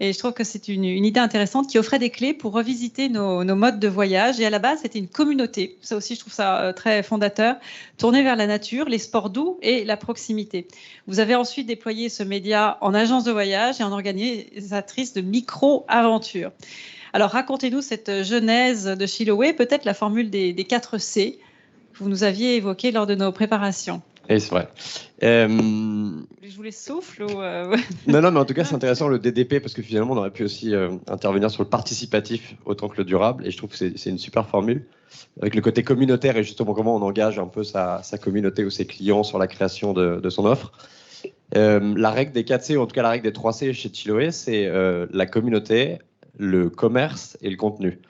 Et je trouve que c'est une idée intéressante qui offrait des clés pour revisiter nos modes de voyage. Et à la base, c'était une communauté. Ça aussi, je trouve ça très fondateur, tournée vers la nature, les sports doux et la proximité. Vous avez ensuite déployé ce média en agence de voyage et en organisatrice de micro-aventures. Alors, racontez-nous cette genèse de Chiloé, peut-être la formule des 4 C que vous nous aviez évoquée lors de nos préparations. Et c'est vrai. Je vous les souffle ou Non, mais en tout cas, c'est intéressant le DDP parce que finalement, on aurait pu aussi intervenir sur le participatif autant que le durable. Et je trouve que c'est une super formule avec le côté communautaire et justement comment on engage un peu sa communauté ou ses clients sur la création de son offre. La règle des 4C, ou en tout cas la règle des 3C chez Chiloé, c'est la communauté, le commerce et le contenu.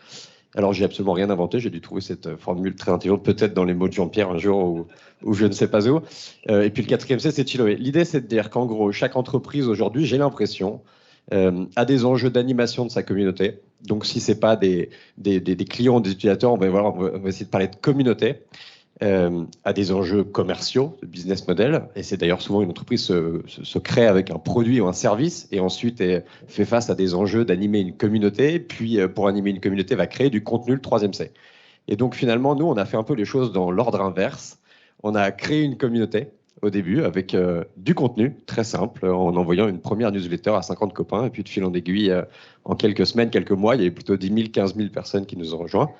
Alors, j'ai absolument rien inventé, j'ai dû trouver cette formule très intelligente, peut-être dans les mots de Jean-Pierre un jour ou je ne sais pas où. Et puis le 4e C, c'est Chiloé. L'idée, c'est de dire qu'en gros, chaque entreprise aujourd'hui, j'ai l'impression, a des enjeux d'animation de sa communauté. Donc, si ce n'est pas des clients ou des utilisateurs, on va essayer de parler de communauté. À des enjeux commerciaux, de business model, et c'est d'ailleurs souvent une entreprise se crée avec un produit ou un service, et ensuite fait face à des enjeux d'animer une communauté, puis pour animer une communauté va créer du contenu, le 3e C. Et donc finalement, nous, on a fait un peu les choses dans l'ordre inverse. On a créé une communauté au début avec du contenu très simple, en envoyant une première newsletter à 50 copains, et puis de fil en aiguille, en quelques semaines, quelques mois, il y avait plutôt 10 000, 15 000 personnes qui nous ont rejoints.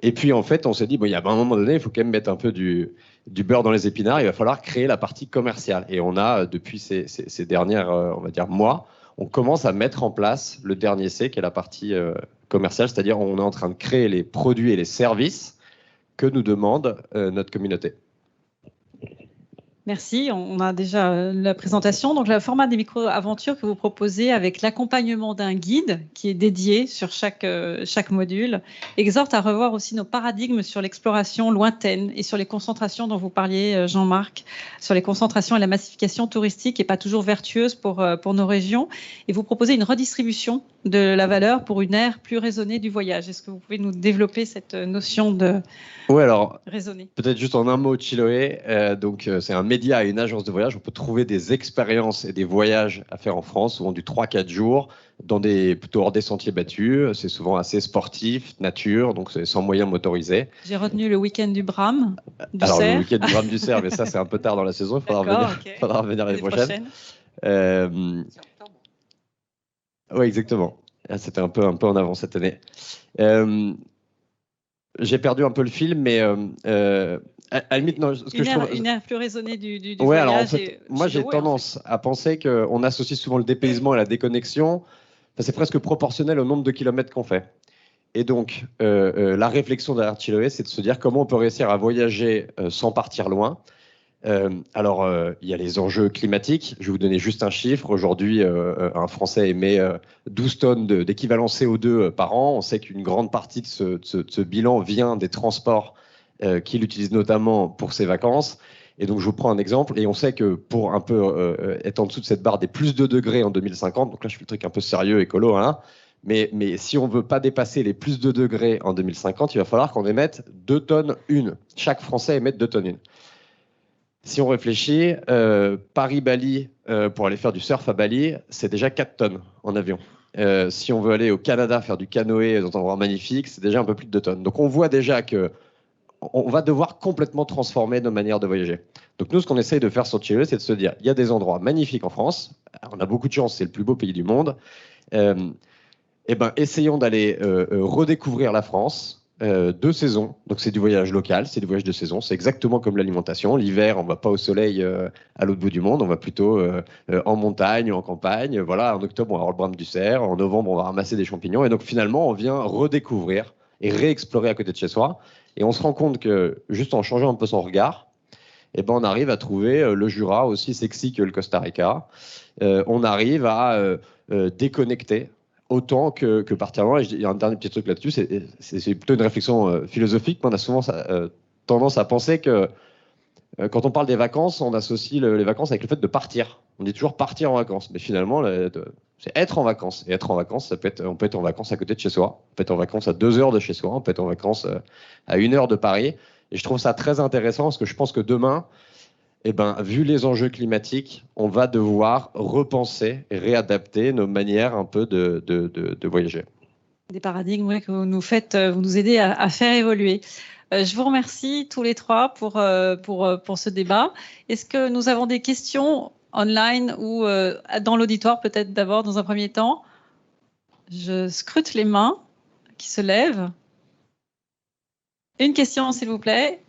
Et puis, en fait, on s'est dit, il y a un moment donné, il faut quand même mettre un peu du beurre dans les épinards. Il va falloir créer la partie commerciale. Et on a, depuis ces dernières, on va dire, mois, on commence à mettre en place le dernier C, qui est la partie commerciale. C'est-à-dire, on est en train de créer les produits et les services que nous demande notre communauté. Merci, on a déjà la présentation. Donc, le format des micro-aventures que vous proposez avec l'accompagnement d'un guide qui est dédié sur chaque module exhorte à revoir aussi nos paradigmes sur l'exploration lointaine et sur les concentrations dont vous parliez, Jean-Marc, sur les concentrations et la massification touristique qui n'est pas toujours vertueuse pour nos régions. Et vous proposez une redistribution de la valeur pour une ère plus raisonnée du voyage. Est-ce que vous pouvez nous développer cette notion de raisonner? Peut-être juste en un mot, Chiloé. Donc, c'est un média et une agence de voyage. On peut trouver des expériences et des voyages à faire en France, souvent du 3-4 jours, plutôt hors des sentiers battus. C'est souvent assez sportif, nature, donc c'est sans moyens motorisés. J'ai retenu le week-end du Bram du Alors, Cerf. le week-end du Bram du Cerf, mais ça, c'est un peu tard dans la saison. Il faudra revenir l'année prochaine. Oui, exactement. C'était un peu en avant cette année. J'ai perdu un peu le fil, mais à la limite, non. Une ère plus raisonnée du voyage. Alors, en fait, moi, j'ai tendance à penser qu'on associe souvent le dépaysement et la déconnexion. C'est presque proportionnel au nombre de kilomètres qu'on fait. Et donc, la réflexion derrière Chiloé, c'est de se dire comment on peut réussir à voyager sans partir loin. Alors, il y a les enjeux climatiques. Je vais vous donner juste un chiffre. Aujourd'hui, un Français émet 12 tonnes d'équivalent CO2 par an. On sait qu'une grande partie de ce bilan vient des transports qu'il utilise notamment pour ses vacances. Et donc, je vous prends un exemple. Et on sait que pour un peu être en dessous de cette barre des plus 2 degrés en 2050, donc là, je fais le truc un peu sérieux, écolo, hein, mais si on ne veut pas dépasser les plus 2 degrés en 2050, il va falloir qu'on émette 2 tonnes une. Chaque Français émette 2 tonnes une. Si on réfléchit, Paris-Bali, pour aller faire du surf à Bali, c'est déjà 4 tonnes en avion. Si on veut aller au Canada faire du canoë dans un endroit magnifique, c'est déjà un peu plus de 2 tonnes. Donc on voit déjà que on va devoir complètement transformer nos manières de voyager. Donc nous, ce qu'on essaye de faire sur Chile, c'est de se dire, il y a des endroits magnifiques en France, on a beaucoup de chance, c'est le plus beau pays du monde, essayons d'aller redécouvrir la France, 2 saisons, donc c'est du voyage local, c'est du voyage de saison, c'est exactement comme l'alimentation. L'hiver, on ne va pas au soleil à l'autre bout du monde, on va plutôt en montagne ou en campagne. Voilà, en octobre, on va avoir le brame du cerf, en novembre, on va ramasser des champignons. Et donc finalement, on vient redécouvrir et réexplorer à côté de chez soi. Et on se rend compte que juste en changeant un peu son regard, on arrive à trouver le Jura aussi sexy que le Costa Rica. On arrive à déconnecter autant que partir loin. Il y a un dernier petit truc là-dessus, c'est plutôt une réflexion philosophique. On a souvent tendance à penser que quand on parle des vacances, on associe les vacances avec le fait de partir. On dit toujours partir en vacances, mais finalement, c'est être en vacances. Et être en vacances, on peut être en vacances à côté de chez soi, on peut être en vacances à 2 heures de chez soi, on peut être en vacances à 1 heure de Paris. Et je trouve ça très intéressant parce que je pense que demain, vu les enjeux climatiques, on va devoir repenser et réadapter nos manières un peu de voyager. Des paradigmes que vous nous aidez à faire évoluer. Je vous remercie tous les 3 pour ce débat. Est-ce que nous avons des questions online ou dans l'auditoire, peut-être d'abord dans un premier temps? Je scrute les mains qui se lèvent. Une question, s'il vous plaît.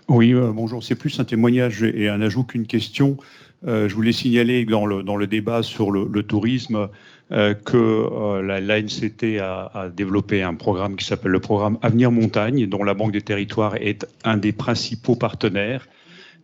Oui, bonjour. C'est plus un témoignage et un ajout qu'une question. Je voulais signaler dans le débat sur le tourisme que l'ANCT a développé un programme qui s'appelle le programme Avenir Montagne, dont la Banque des Territoires est un des principaux partenaires.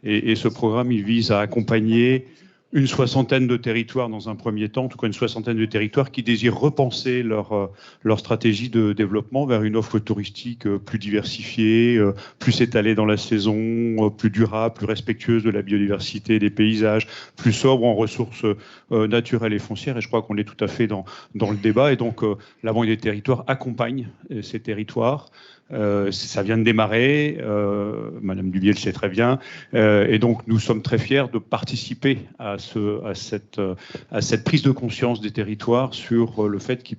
Et ce programme, il vise à accompagner une 60aine de territoires dans un premier temps, en tout cas une 60aine de territoires qui désirent repenser leur stratégie de développement vers une offre touristique plus diversifiée, plus étalée dans la saison, plus durable, plus respectueuse de la biodiversité, des paysages, plus sobre en ressources naturelles et foncières. Et je crois qu'on est tout à fait dans le débat. Et donc, la Banque des Territoires accompagne ces territoires. Ça vient de démarrer, Madame Dubié le sait très bien, et donc nous sommes très fiers de participer à cette prise de conscience des territoires sur le fait qu'il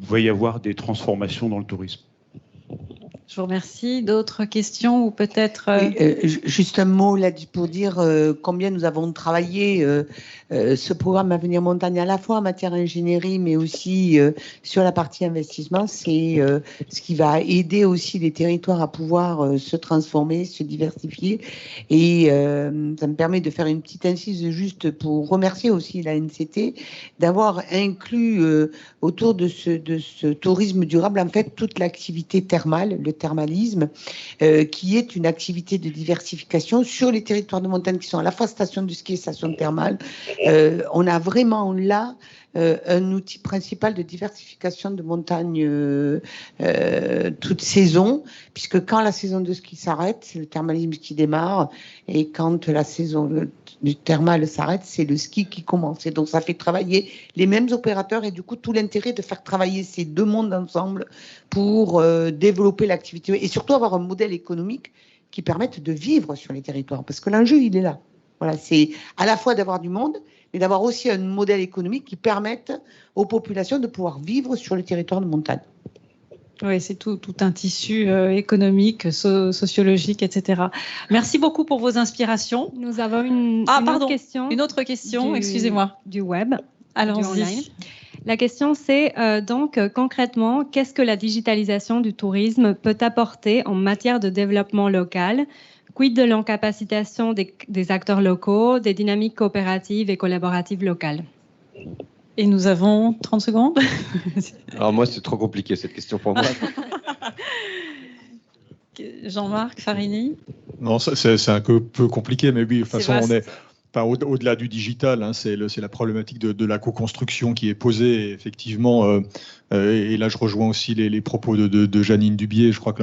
va y avoir des transformations dans le tourisme. Je vous remercie. D'autres questions ou peut-être... Juste un mot là pour dire combien nous avons travaillé ce programme Avenir Montagne à la fois en matière d'ingénierie mais aussi sur la partie investissement. C'est ce qui va aider aussi les territoires à pouvoir se transformer, se diversifier. Et ça me permet de faire une petite incise juste pour remercier aussi la NCT d'avoir inclus autour de ce tourisme durable en fait toute l'activité thermale, le thermalisme, qui est une activité de diversification sur les territoires de montagne qui sont à la fois stations de ski et stations thermales. On a vraiment là un outil principal de diversification de montagne toute saison, puisque quand la saison de ski s'arrête, c'est le thermalisme qui démarre, et quand la saison du thermal s'arrête, c'est le ski qui commence. Et donc ça fait travailler les mêmes opérateurs, et du coup tout l'intérêt de faire travailler ces deux mondes ensemble pour développer l'activité et surtout avoir un modèle économique qui permette de vivre sur les territoires, parce que l'enjeu il est là. Voilà, c'est à la fois d'avoir du monde, mais d'avoir aussi un modèle économique qui permette aux populations de pouvoir vivre sur le territoire de montagne. Oui, c'est tout un tissu économique, sociologique, etc. Merci beaucoup pour vos inspirations. Nous avons une autre question. Une autre question, excusez-moi. Du web. Allons-y. La question, c'est donc concrètement, qu'est-ce que la digitalisation du tourisme peut apporter en matière de développement local ? Quid de l'incapacitation des acteurs locaux, des dynamiques coopératives et collaboratives locales? Et nous avons 30 secondes. Alors moi, c'est trop compliqué cette question pour moi. Jean-Marc Farini? Non, c'est un peu compliqué, mais oui, de toute façon, on est... Enfin, au-delà du digital, hein, c'est la problématique de la co-construction qui est posée, effectivement. Et là, je rejoins aussi les propos de Janine Dubié. Je crois que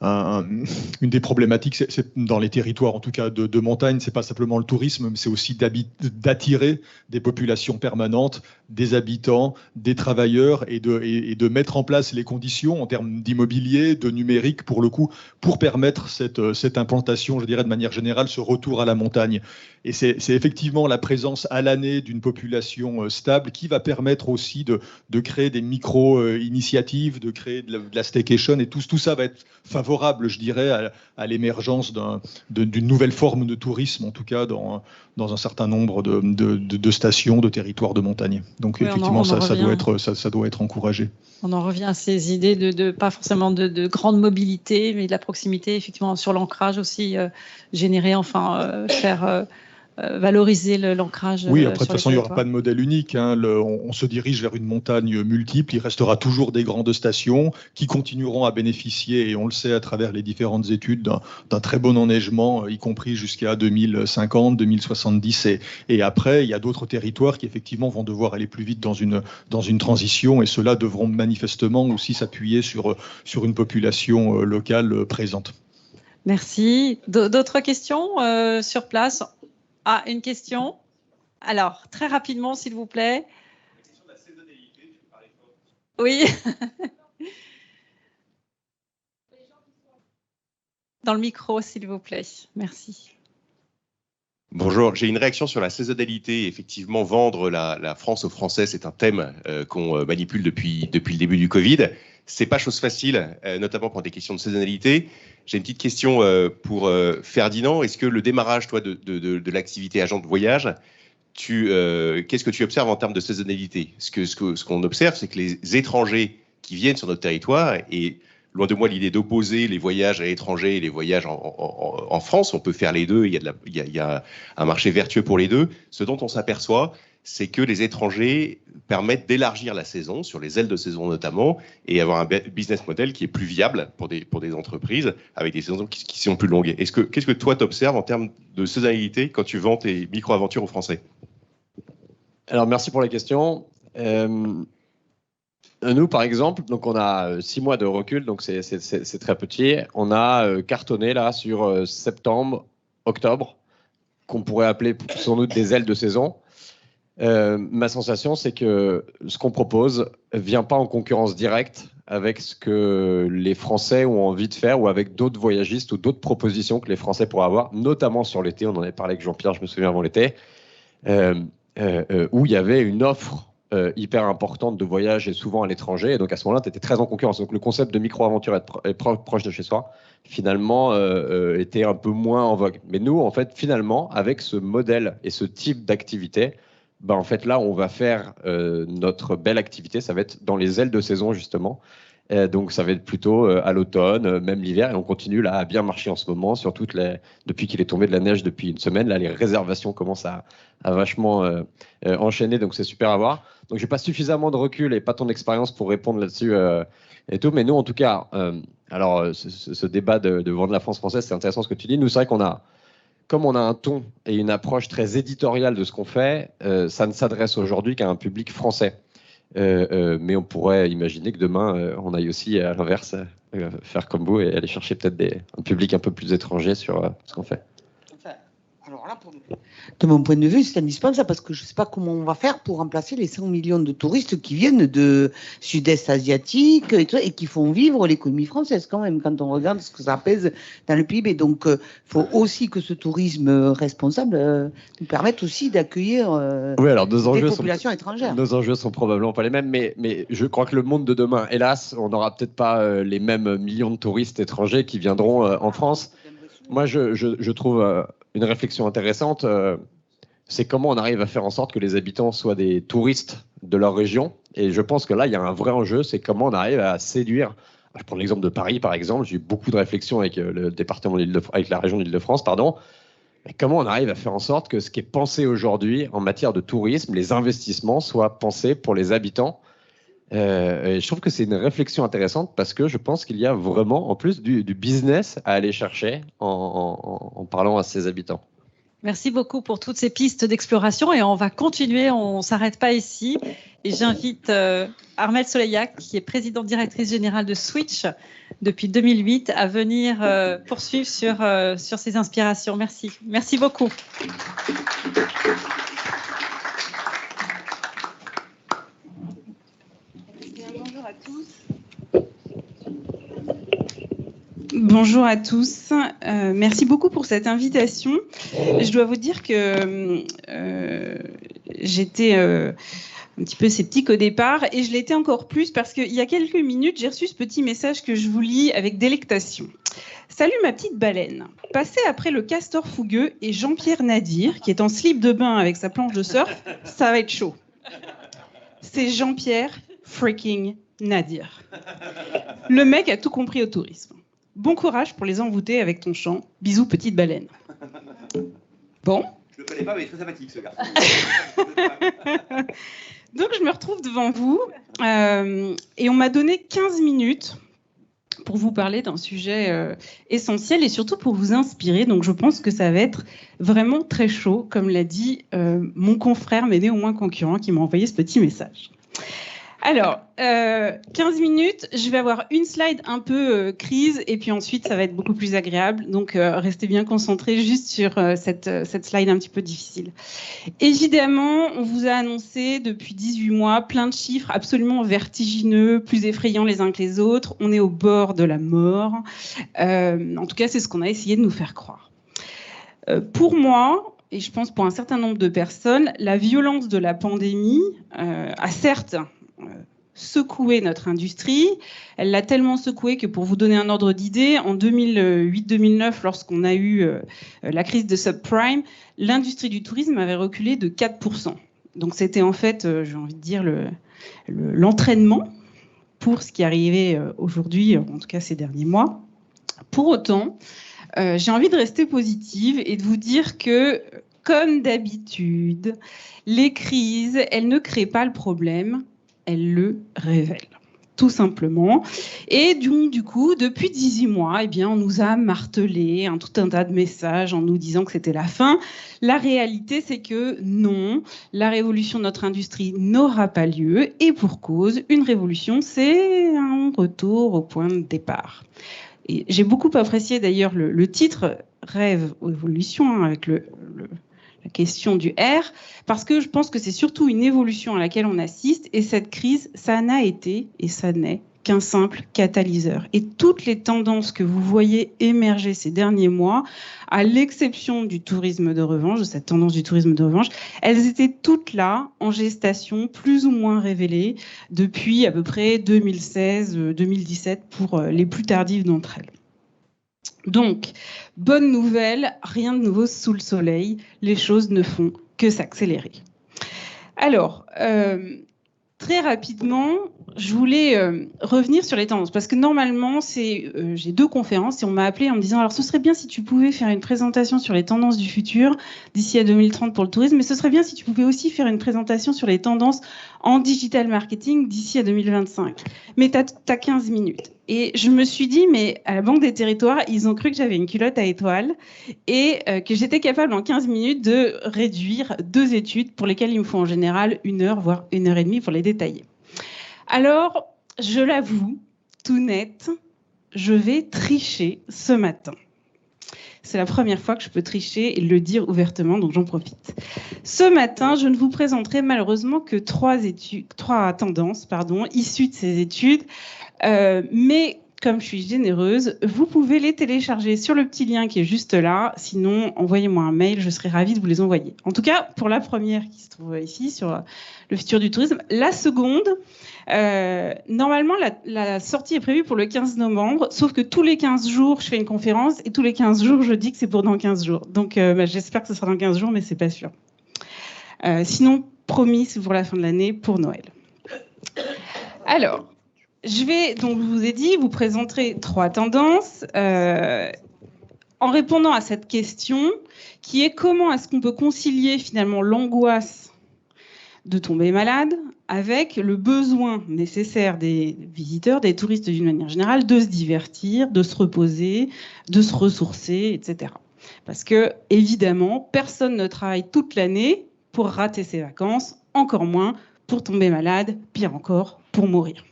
une des problématiques, c'est dans les territoires, en tout cas de montagne, c'est pas simplement le tourisme, mais c'est aussi d'attirer des populations permanentes, des habitants, des travailleurs, et de mettre en place les conditions en termes d'immobilier, de numérique, pour le coup, pour permettre cette implantation, je dirais de manière générale, ce retour à la montagne. Et c'est effectivement la présence à l'année d'une population stable qui va permettre aussi de créer des micro-initiatives, de créer de la staycation, et tout ça va être favorable, je dirais, à l'émergence d'une nouvelle forme de tourisme, en tout cas dans un certain nombre de stations, de territoires de montagne. Donc oui, effectivement, ça doit être encouragé. On en revient à ces idées de pas forcément de grande mobilité, mais de la proximité, effectivement, sur l'ancrage aussi, générer, faire valoriser l'ancrage. Oui, après, de toute façon, il n'y aura pas de modèle unique. On se dirige vers une montagne multiple. Il restera toujours des grandes stations qui continueront à bénéficier, et on le sait à travers les différentes études, d'un très bon enneigement, y compris jusqu'à 2050, 2070. Et après, il y a d'autres territoires qui, effectivement, vont devoir aller plus vite dans une transition, et ceux-là devront manifestement aussi s'appuyer sur une population locale présente. Merci. D'autres questions sur place? Ah, une question. Alors, très rapidement, s'il vous plaît. La question de la saisonnalité, tu parlais pas. Oui. Dans le micro, s'il vous plaît. Merci. Bonjour, j'ai une réaction sur la saisonnalité. Effectivement, vendre la France aux Français, c'est un thème qu'on manipule depuis le début du Covid. C'est pas chose facile, notamment pour des questions de saisonnalité. J'ai une petite question pour Ferdinand. Est-ce que le démarrage, toi, de l'activité agent de voyage, qu'est-ce que tu observes en termes de saisonnalité? Ce qu'on observe, c'est que les étrangers qui viennent sur notre territoire, et loin de moi l'idée d'opposer les voyages à l'étranger et les voyages en France, on peut faire les deux, il y a un marché vertueux pour les deux. Ce dont on s'aperçoit, c'est que les étrangers permettent d'élargir la saison, sur les ailes de saison notamment, et avoir un business model qui est plus viable pour des entreprises avec des saisons qui sont plus longues. Qu'est-ce que toi t'observes en termes de saisonnalité quand tu vends tes micro-aventures aux Français? Alors merci pour la question. Nous, par exemple, donc on a 6 mois de recul, donc c'est très petit. On a cartonné là sur septembre, octobre, qu'on pourrait appeler sans doute des ailes de saison. Ma sensation, c'est que ce qu'on propose vient pas en concurrence directe avec ce que les Français ont envie de faire, ou avec d'autres voyagistes ou d'autres propositions que les Français pourraient avoir, notamment sur l'été. On en avait parlé avec Jean-Pierre, je me souviens, avant l'été, où il y avait une offre hyper importante de voyage, et souvent à l'étranger. Et donc à ce moment-là, tu étais très en concurrence. Donc le concept de micro-aventure, être proche de chez soi, finalement, était un peu moins en vogue. Mais nous, en fait, finalement, avec ce modèle et ce type d'activité, en fait, là, on va faire notre belle activité. Ça va être dans les ailes de saison, justement. Donc, ça va être plutôt à l'automne, même l'hiver. Et on continue là à bien marcher en ce moment, depuis qu'il est tombé de la neige depuis une semaine. Là, les réservations commencent à vachement enchaîner. Donc, c'est super à voir. Donc, j'ai pas suffisamment de recul et pas ton expérience pour répondre là-dessus et tout. Mais nous, en tout cas, ce débat de vendre la France française, c'est intéressant ce que tu dis. Nous, c'est vrai comme on a un ton et une approche très éditoriale de ce qu'on fait, ça ne s'adresse aujourd'hui qu'à un public français. Mais on pourrait imaginer que demain, on aille aussi à l'inverse, faire comme vous et aller chercher peut-être un public un peu plus étranger sur ce qu'on fait. Alors là, de mon point de vue, c'est indispensable, parce que je ne sais pas comment on va faire pour remplacer les 100 millions de touristes qui viennent de sud-est asiatique et qui font vivre l'économie française quand même, quand on regarde ce que ça pèse dans le PIB. Donc, il faut aussi que ce tourisme responsable nous permette aussi d'accueillir des populations étrangères. Nos enjeux sont probablement pas les mêmes, mais je crois que le monde de demain, hélas, on n'aura peut-être pas les mêmes millions de touristes étrangers qui viendront en France. Moi, je trouve une réflexion intéressante, c'est comment on arrive à faire en sorte que les habitants soient des touristes de leur région. Et je pense que là, il y a un vrai enjeu, c'est comment on arrive à séduire. Je prends l'exemple de Paris, par exemple. J'ai eu beaucoup de réflexions avec le département avec la région d'Île-de-France, pardon. Mais comment on arrive à faire en sorte que ce qui est pensé aujourd'hui en matière de tourisme, les investissements, soient pensés pour les habitants. Et je trouve que c'est une réflexion intéressante, parce que je pense qu'il y a vraiment, en plus, du business à aller chercher en parlant à ses habitants. Merci beaucoup pour toutes ces pistes d'exploration et on va continuer, on ne s'arrête pas ici. Et j'invite Armelle Soleillac, qui est présidente directrice générale de Switch depuis 2008, à venir poursuivre sur ces inspirations. Merci. Merci beaucoup. Bonjour à tous. Bonjour à tous. Merci beaucoup pour cette invitation. Je dois vous dire que j'étais un petit peu sceptique au départ et je l'étais encore plus parce qu'il y a quelques minutes, j'ai reçu ce petit message que je vous lis avec délectation. Salut ma petite baleine. Passé après le castor fougueux et Jean-Pierre Nadir, qui est en slip de bain avec sa planche de surf, ça va être chaud. C'est Jean-Pierre freaking Nadir. Le mec a tout compris au tourisme. Bon courage pour les envoûter avec ton chant. Bisous, petite baleine. Bon. Je le connais pas, mais il est très sympathique, ce garçon. Donc, je me retrouve devant vous et on m'a donné 15 minutes pour vous parler d'un sujet essentiel et surtout pour vous inspirer. Donc, je pense que ça va être vraiment très chaud, comme l'a dit mon confrère, mais néanmoins concurrent, qui m'a envoyé ce petit message. Alors, 15 minutes, je vais avoir une slide un peu crise et puis ensuite ça va être beaucoup plus agréable. Donc, restez bien concentrés juste sur cette slide un petit peu difficile. Évidemment, on vous a annoncé depuis 18 mois plein de chiffres absolument vertigineux, plus effrayants les uns que les autres. On est au bord de la mort. En tout cas, c'est ce qu'on a essayé de nous faire croire. Pour moi, et je pense pour un certain nombre de personnes, la violence de la pandémie a certes secoué notre industrie. Elle l'a tellement secouée que, pour vous donner un ordre d'idée, en 2008-2009, lorsqu'on a eu la crise de subprime, l'industrie du tourisme avait reculé de 4%. Donc c'était en fait, j'ai envie de dire, l'entraînement pour ce qui arrivait aujourd'hui, en tout cas ces derniers mois. Pour autant, j'ai envie de rester positive et de vous dire que, comme d'habitude, les crises, elles ne créent pas le problème, elles le révèlent, tout simplement. Et du coup, depuis 18 mois, eh bien, on nous a martelé tout un tas de messages en nous disant que c'était la fin. La réalité, c'est que non, la révolution de notre industrie n'aura pas lieu. Et pour cause, une révolution, c'est un retour au point de départ. Et j'ai beaucoup apprécié d'ailleurs le titre « Rêve ou évolution » avec la question du R, parce que je pense que c'est surtout une évolution à laquelle on assiste, et cette crise, ça n'a été, et ça n'est qu'un simple catalyseur. Et toutes les tendances que vous voyez émerger ces derniers mois, à l'exception du tourisme de revanche, de cette tendance du tourisme de revanche, elles étaient toutes là, en gestation, plus ou moins révélées, depuis à peu près 2016-2017, pour les plus tardives d'entre elles. Donc, bonne nouvelle, rien de nouveau sous le soleil, les choses ne font que s'accélérer. Alors, très rapidement, je voulais revenir sur les tendances, parce que normalement, j'ai 2 conférences et on m'a appelé en me disant « Alors, ce serait bien si tu pouvais faire une présentation sur les tendances du futur d'ici à 2030 pour le tourisme, mais ce serait bien si tu pouvais aussi faire une présentation sur les tendances en digital marketing d'ici à 2025. Mais tu as 15 minutes. » Et je me suis dit, mais à la Banque des Territoires, ils ont cru que j'avais une culotte à étoiles et que j'étais capable en 15 minutes de réduire 2 études pour lesquelles il me faut en général 1 heure, voire 1 heure et demie pour les détailler. Alors, je l'avoue, tout net, je vais tricher ce matin. C'est la première fois que je peux tricher et le dire ouvertement, donc j'en profite. Ce matin, je ne vous présenterai malheureusement que 3 tendances, issues de ces études. Mais comme je suis généreuse, vous pouvez les télécharger sur le petit lien qui est juste là. Sinon, envoyez-moi un mail, je serai ravie de vous les envoyer. En tout cas, pour la première qui se trouve ici, sur le futur du tourisme. La seconde, normalement, la sortie est prévue pour le 15 novembre, sauf que tous les 15 jours, je fais une conférence et tous les 15 jours, je dis que c'est pour dans 15 jours. Donc, j'espère que ce sera dans 15 jours, mais c'est pas sûr. Sinon, promis, c'est pour la fin de l'année, pour Noël. Alors... je vais, donc, je vous ai dit, vous présenterai 3 tendances en répondant à cette question qui est comment est-ce qu'on peut concilier finalement l'angoisse de tomber malade avec le besoin nécessaire des visiteurs, des touristes d'une manière générale, de se divertir, de se reposer, de se ressourcer, etc. Parce que, évidemment, personne ne travaille toute l'année pour rater ses vacances, encore moins pour tomber malade, pire encore, pour mourir.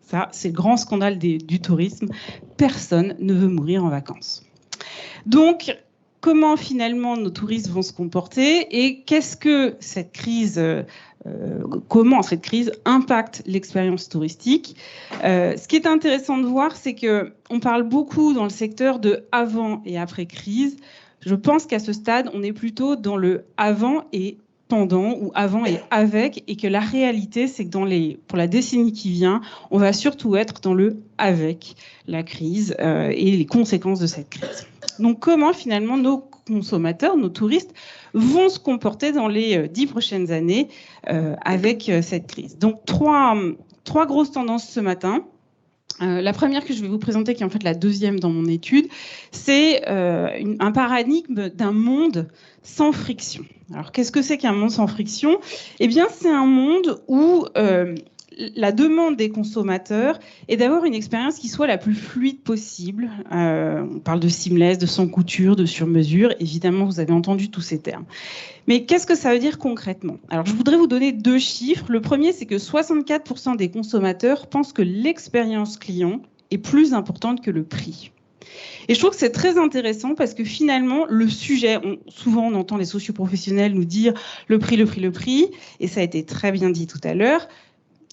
Ça, c'est le grand scandale du tourisme. Personne ne veut mourir en vacances. Donc, comment finalement nos touristes vont se comporter et qu'est-ce que cette crise, comment cette crise impacte l'expérience touristique. Ce qui est intéressant de voir, c'est qu'on parle beaucoup dans le secteur de avant et après crise. Je pense qu'à ce stade, on est plutôt dans le avant et pendant ou avant et avec, et que la réalité, c'est que pour la décennie qui vient, on va surtout être dans le avec la crise et les conséquences de cette crise. Donc comment finalement nos consommateurs, nos touristes vont se comporter dans les 10 prochaines années avec cette crise. Donc trois grosses tendances ce matin. La première que je vais vous présenter, qui est en fait la deuxième dans mon étude, c'est un paradigme d'un monde sans friction. Alors, qu'est-ce que c'est qu'un monde sans friction ? Eh bien, c'est un monde où la demande des consommateurs est d'avoir une expérience qui soit la plus fluide possible. On parle de seamless, de sans couture, de sur-mesure. Évidemment, vous avez entendu tous ces termes. Mais qu'est-ce que ça veut dire concrètement ? Alors, je voudrais vous donner 2 chiffres. Le premier, c'est que 64% des consommateurs pensent que l'expérience client est plus importante que le prix. Et je trouve que c'est très intéressant parce que finalement, le sujet, souvent on entend les socioprofessionnels nous dire le prix, et ça a été très bien dit tout à l'heure,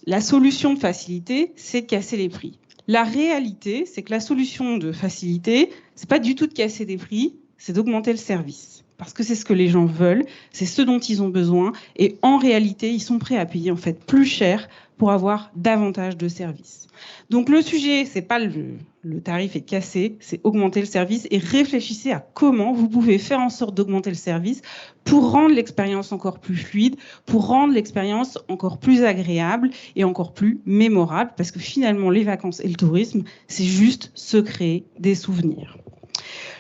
la solution de facilité, c'est de casser les prix. La réalité, c'est que la solution de facilité, c'est pas du tout de casser des prix, c'est d'augmenter le service. Parce que c'est ce que les gens veulent, c'est ce dont ils ont besoin, et en réalité, ils sont prêts à payer en fait plus cher pour avoir davantage de services. Donc le sujet, c'est pas le tarif est cassé, c'est augmenter le service et réfléchissez à comment vous pouvez faire en sorte d'augmenter le service pour rendre l'expérience encore plus fluide, pour rendre l'expérience encore plus agréable et encore plus mémorable, parce que finalement les vacances et le tourisme, c'est juste se créer des souvenirs.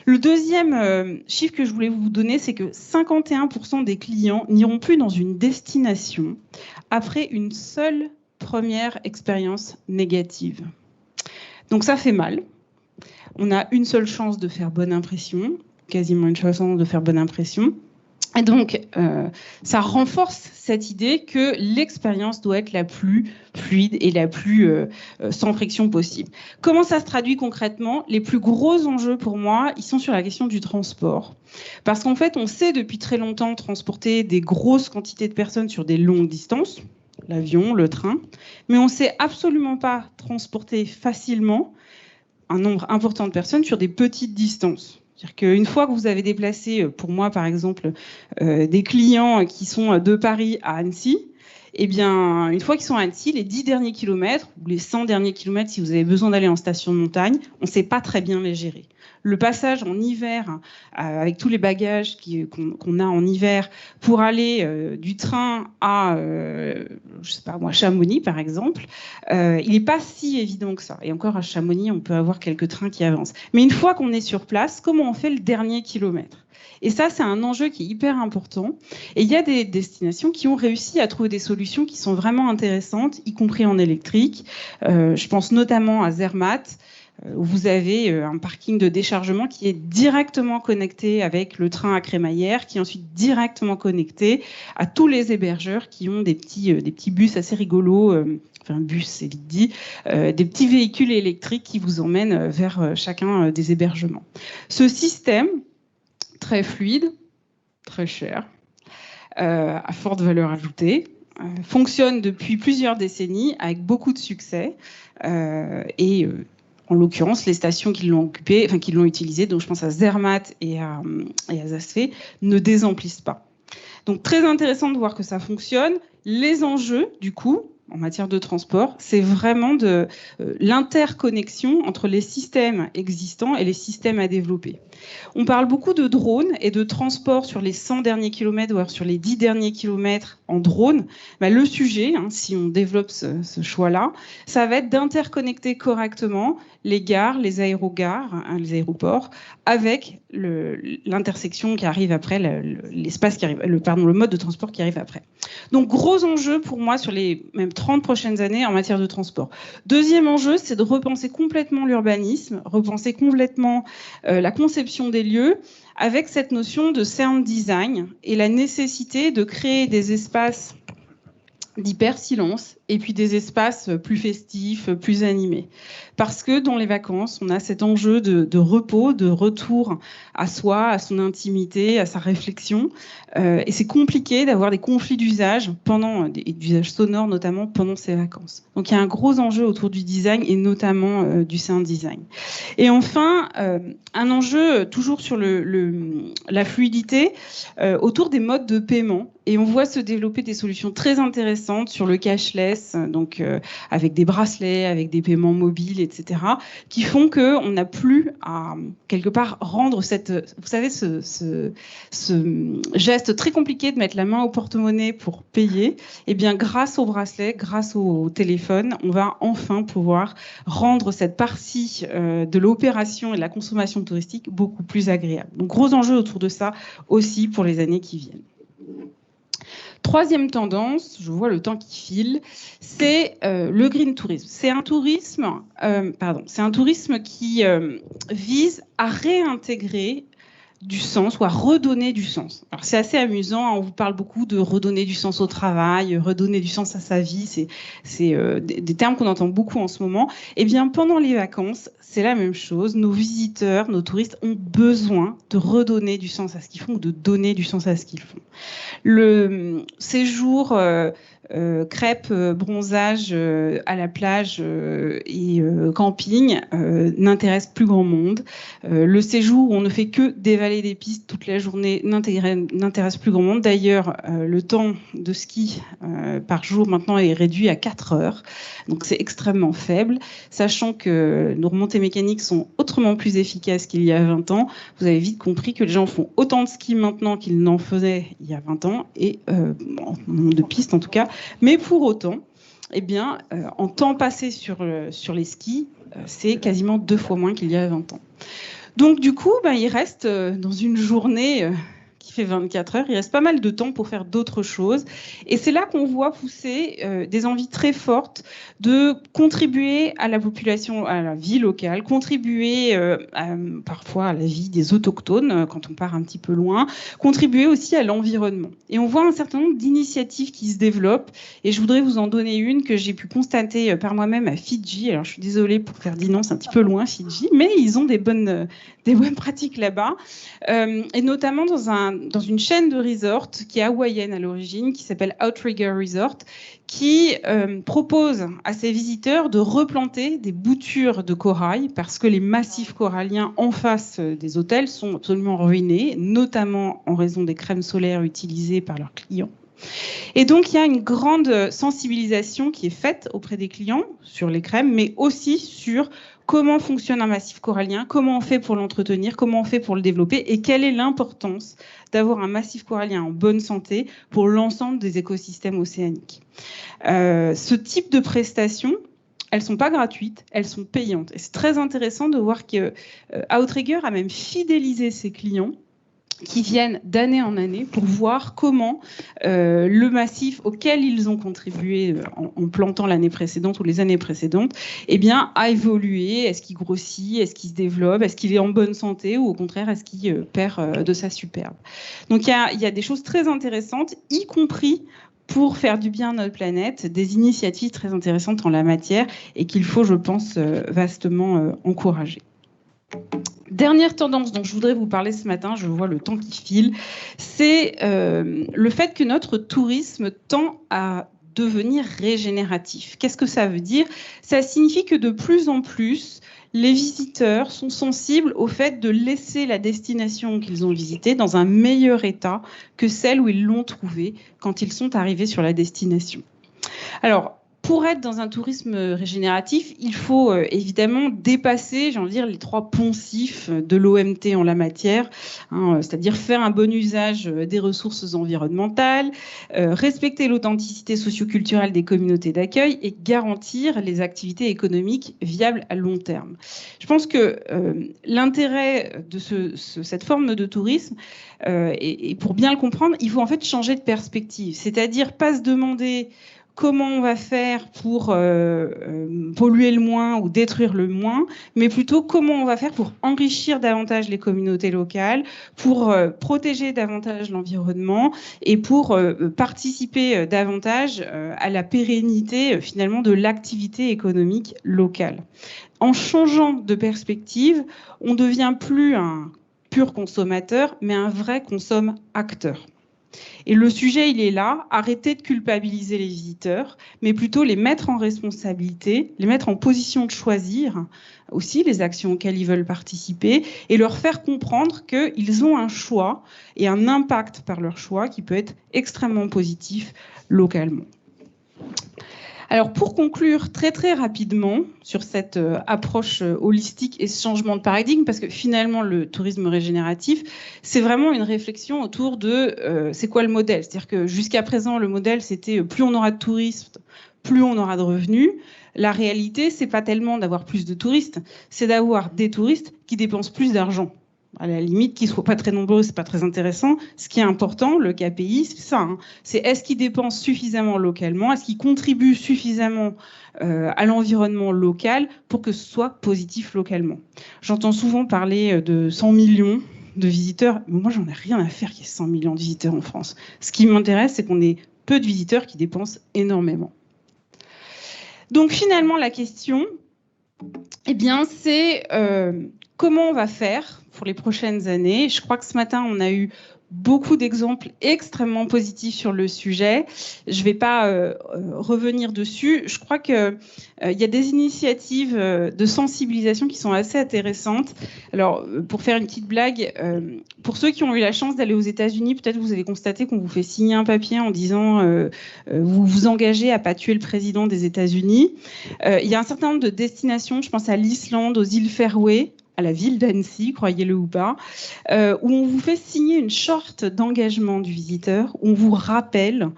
Le deuxième chiffre que je voulais vous donner, c'est que 51% des clients n'iront plus dans une destination après une seule première expérience négative. Donc ça fait mal. On a une seule chance de faire bonne impression, quasiment une chance de faire bonne impression. Et donc, ça renforce cette idée que l'expérience doit être la plus fluide et la plus sans friction possible. Comment ça se traduit concrètement ? Les plus gros enjeux pour moi, ils sont sur la question du transport. Parce qu'en fait, on sait depuis très longtemps transporter des grosses quantités de personnes sur des longues distances, l'avion, le train, mais on ne sait absolument pas transporter facilement un nombre important de personnes sur des petites distances. C'est-à-dire qu'une fois que vous avez déplacé, pour moi par exemple, des clients qui sont de Paris à Annecy, eh bien, une fois qu'ils sont à Annecy, les 10 derniers kilomètres, ou les 100 derniers kilomètres, si vous avez besoin d'aller en station de montagne, on ne sait pas très bien les gérer. Le passage en hiver, avec tous les bagages qu'on a en hiver, pour aller du train à, je sais pas moi, Chamonix par exemple, il n'est pas si évident que ça. Et encore à Chamonix, on peut avoir quelques trains qui avancent. Mais une fois qu'on est sur place, comment on fait le dernier kilomètre ? Et ça, c'est un enjeu qui est hyper important. Et il y a des destinations qui ont réussi à trouver des solutions qui sont vraiment intéressantes, y compris en électrique. Je pense notamment à Zermatt, où vous avez un parking de déchargement qui est directement connecté avec le train à Crémaillère, qui est ensuite directement connecté à tous les hébergeurs qui ont des petits bus assez rigolos, enfin bus c'est vite dit, des petits véhicules électriques qui vous emmènent vers chacun des hébergements. Ce système, très fluide, très cher, à forte valeur ajoutée, fonctionne depuis plusieurs décennies avec beaucoup de succès et en l'occurrence, les stations qui l'ont occupé, enfin qui l'ont utilisé, donc je pense à Zermatt et à Zasfé, ne désemplissent pas. Donc très intéressant de voir que ça fonctionne. Les enjeux, du coup, en matière de transport, c'est vraiment de l'interconnexion entre les systèmes existants et les systèmes à développer. On parle beaucoup de drones et de transport sur les 100 derniers kilomètres ou sur les 10 derniers kilomètres en drone. Bah, le sujet, si on développe ce choix-là, ça va être d'interconnecter correctement les gares, les aérogares, les aéroports, avec l'intersection qui arrive après, l'espace qui arrive, le mode de transport qui arrive après. Donc gros enjeu pour moi sur les même 30 prochaines années en matière de transport. Deuxième enjeu, c'est de repenser complètement l'urbanisme, repenser complètement la conception des lieux, avec cette notion de sound design et la nécessité de créer des espaces d'hyper-silence et puis des espaces plus festifs, plus animés. Parce que dans les vacances, on a cet enjeu de repos, de retour à soi, à son intimité, à sa réflexion. Et c'est compliqué d'avoir des conflits d'usage, d'usage sonore notamment, pendant ces vacances. Donc il y a un gros enjeu autour du design et notamment du sound design. Et enfin, un enjeu toujours sur la fluidité autour des modes de paiement. Et on voit se développer des solutions très intéressantes sur le cashless, donc avec des bracelets, avec des paiements mobiles, etc., qui font qu'on n'a plus à, quelque part, rendre vous savez, ce geste très compliqué de mettre la main au porte-monnaie pour payer. Eh bien, grâce au bracelet, grâce au téléphone, on va enfin pouvoir rendre cette partie de l'opération et de la consommation touristique beaucoup plus agréable. Donc, gros enjeu autour de ça aussi pour les années qui viennent. Troisième tendance, je vois le temps qui file, c'est le green tourisme. C'est un tourisme qui vise à réintégrer du sens ou à redonner du sens. Alors c'est assez amusant, on vous parle beaucoup de redonner du sens au travail, redonner du sens à sa vie, c'est des termes qu'on entend beaucoup en ce moment. Eh bien, pendant les vacances, c'est la même chose. Nos visiteurs, nos touristes ont besoin de redonner du sens à ce qu'ils font ou de donner du sens à ce qu'ils font. Le séjour crêpes, bronzage à la plage et camping n'intéresse plus grand monde. Le séjour où on ne fait que dévaler des pistes toute la journée n'intéresse plus grand monde. D'ailleurs, le temps de ski par jour maintenant est réduit à 4 heures. Donc c'est extrêmement faible. Sachant que nos remontées mécaniques sont autrement plus efficaces qu'il y a 20 ans, vous avez vite compris que les gens font autant de ski maintenant qu'ils n'en faisaient il y a 20 ans, et en nombre de pistes en tout cas. Mais pour autant, eh bien, en temps passé sur les skis, c'est quasiment 2 fois moins qu'il y a 20 ans. Donc du coup, il reste dans une journée qui fait 24 heures, il reste pas mal de temps pour faire d'autres choses. Et c'est là qu'on voit pousser des envies très fortes de contribuer à la population, à la vie locale, contribuer parfois à la vie des autochtones quand on part un petit peu loin, contribuer aussi à l'environnement. Et on voit un certain nombre d'initiatives qui se développent. Et je voudrais vous en donner une que j'ai pu constater par moi-même à Fidji. Alors je suis désolée pour faire dire non, c'est un petit peu loin Fidji, mais ils ont des bonnes pratiques là-bas. Et notamment dans une chaîne de resorts qui est hawaïenne à l'origine, qui s'appelle Outrigger Resort, qui propose à ses visiteurs de replanter des boutures de corail parce que les massifs coralliens en face des hôtels sont absolument ruinés, notamment en raison des crèmes solaires utilisées par leurs clients. Et donc, il y a une grande sensibilisation qui est faite auprès des clients sur les crèmes, mais aussi sur comment fonctionne un massif corallien, comment on fait pour l'entretenir, comment on fait pour le développer et quelle est l'importance d'avoir un massif corallien en bonne santé pour l'ensemble des écosystèmes océaniques. Ce type de prestations, elles ne sont pas gratuites, elles sont payantes. Et c'est très intéressant de voir que Outrigger a même fidélisé ses clients qui viennent d'année en année pour voir comment le massif auquel ils ont contribué en plantant l'année précédente ou les années précédentes, eh bien, a évolué. Est-ce qu'il grossit? Est-ce qu'il se développe? Est-ce qu'il est en bonne santé? Ou au contraire, est-ce qu'il perd de sa superbe? Donc, il y a des choses très intéressantes, y compris pour faire du bien à notre planète, des initiatives très intéressantes en la matière et qu'il faut, je pense, vastement encourager. Dernière tendance dont je voudrais vous parler ce matin, je vois le temps qui file, c'est le fait que notre tourisme tend à devenir régénératif. Qu'est-ce que ça veut dire? Ça signifie que de plus en plus, les visiteurs sont sensibles au fait de laisser la destination qu'ils ont visitée dans un meilleur état que celle où ils l'ont trouvée quand ils sont arrivés sur la destination. Alors, pour être dans un tourisme régénératif, il faut évidemment dépasser, j'ai envie de dire, les 3 poncifs de l'OMT en la matière, c'est-à-dire faire un bon usage des ressources environnementales, respecter l'authenticité socio-culturelle des communautés d'accueil et garantir les activités économiques viables à long terme. Je pense que l'intérêt de cette forme de tourisme, et pour bien le comprendre, il faut en fait changer de perspective, c'est-à-dire pas se demander comment on va faire pour polluer le moins ou détruire le moins, mais plutôt comment on va faire pour enrichir davantage les communautés locales, pour protéger davantage l'environnement et pour participer davantage à la pérennité finalement de l'activité économique locale. En changeant de perspective, on ne devient plus un pur consommateur, mais un vrai consomme-acteur. Et le sujet, il est là, arrêter de culpabiliser les visiteurs, mais plutôt les mettre en responsabilité, les mettre en position de choisir aussi les actions auxquelles ils veulent participer et leur faire comprendre qu'ils ont un choix et un impact par leur choix qui peut être extrêmement positif localement. Alors pour conclure très très rapidement sur cette approche holistique et ce changement de paradigme, parce que finalement le tourisme régénératif, c'est vraiment une réflexion autour de c'est quoi le modèle. C'est-à-dire que jusqu'à présent le modèle c'était plus on aura de touristes, plus on aura de revenus. La réalité c'est pas tellement d'avoir plus de touristes, c'est d'avoir des touristes qui dépensent plus d'argent. À la limite, qu'ils ne soient pas très nombreux, c'est pas très intéressant. Ce qui est important, le KPI, c'est ça. C'est est-ce qu'ils dépensent suffisamment localement, est-ce qu'ils contribuent suffisamment à l'environnement local pour que ce soit positif localement. J'entends souvent parler de 100 millions de visiteurs. Moi, j'en ai rien à faire qu'il y ait 100 millions de visiteurs en France. Ce qui m'intéresse, c'est qu'on ait peu de visiteurs qui dépensent énormément. Donc finalement, la question, eh bien, c'est comment on va faire pour les prochaines années. Je crois que ce matin, on a eu beaucoup d'exemples extrêmement positifs sur le sujet. Je ne vais pas revenir dessus. Je crois qu'il y a des initiatives de sensibilisation qui sont assez intéressantes. Alors, pour faire une petite blague, pour ceux qui ont eu la chance d'aller aux États-Unis, peut-être vous avez constaté qu'on vous fait signer un papier en disant vous vous engagez à ne pas tuer le président des États-Unis. Il y a un certain nombre de destinations, je pense à l'Islande, aux îles Faroé, à la ville d'Annecy, croyez-le ou pas, où on vous fait signer une charte d'engagement du visiteur, où on vous rappelle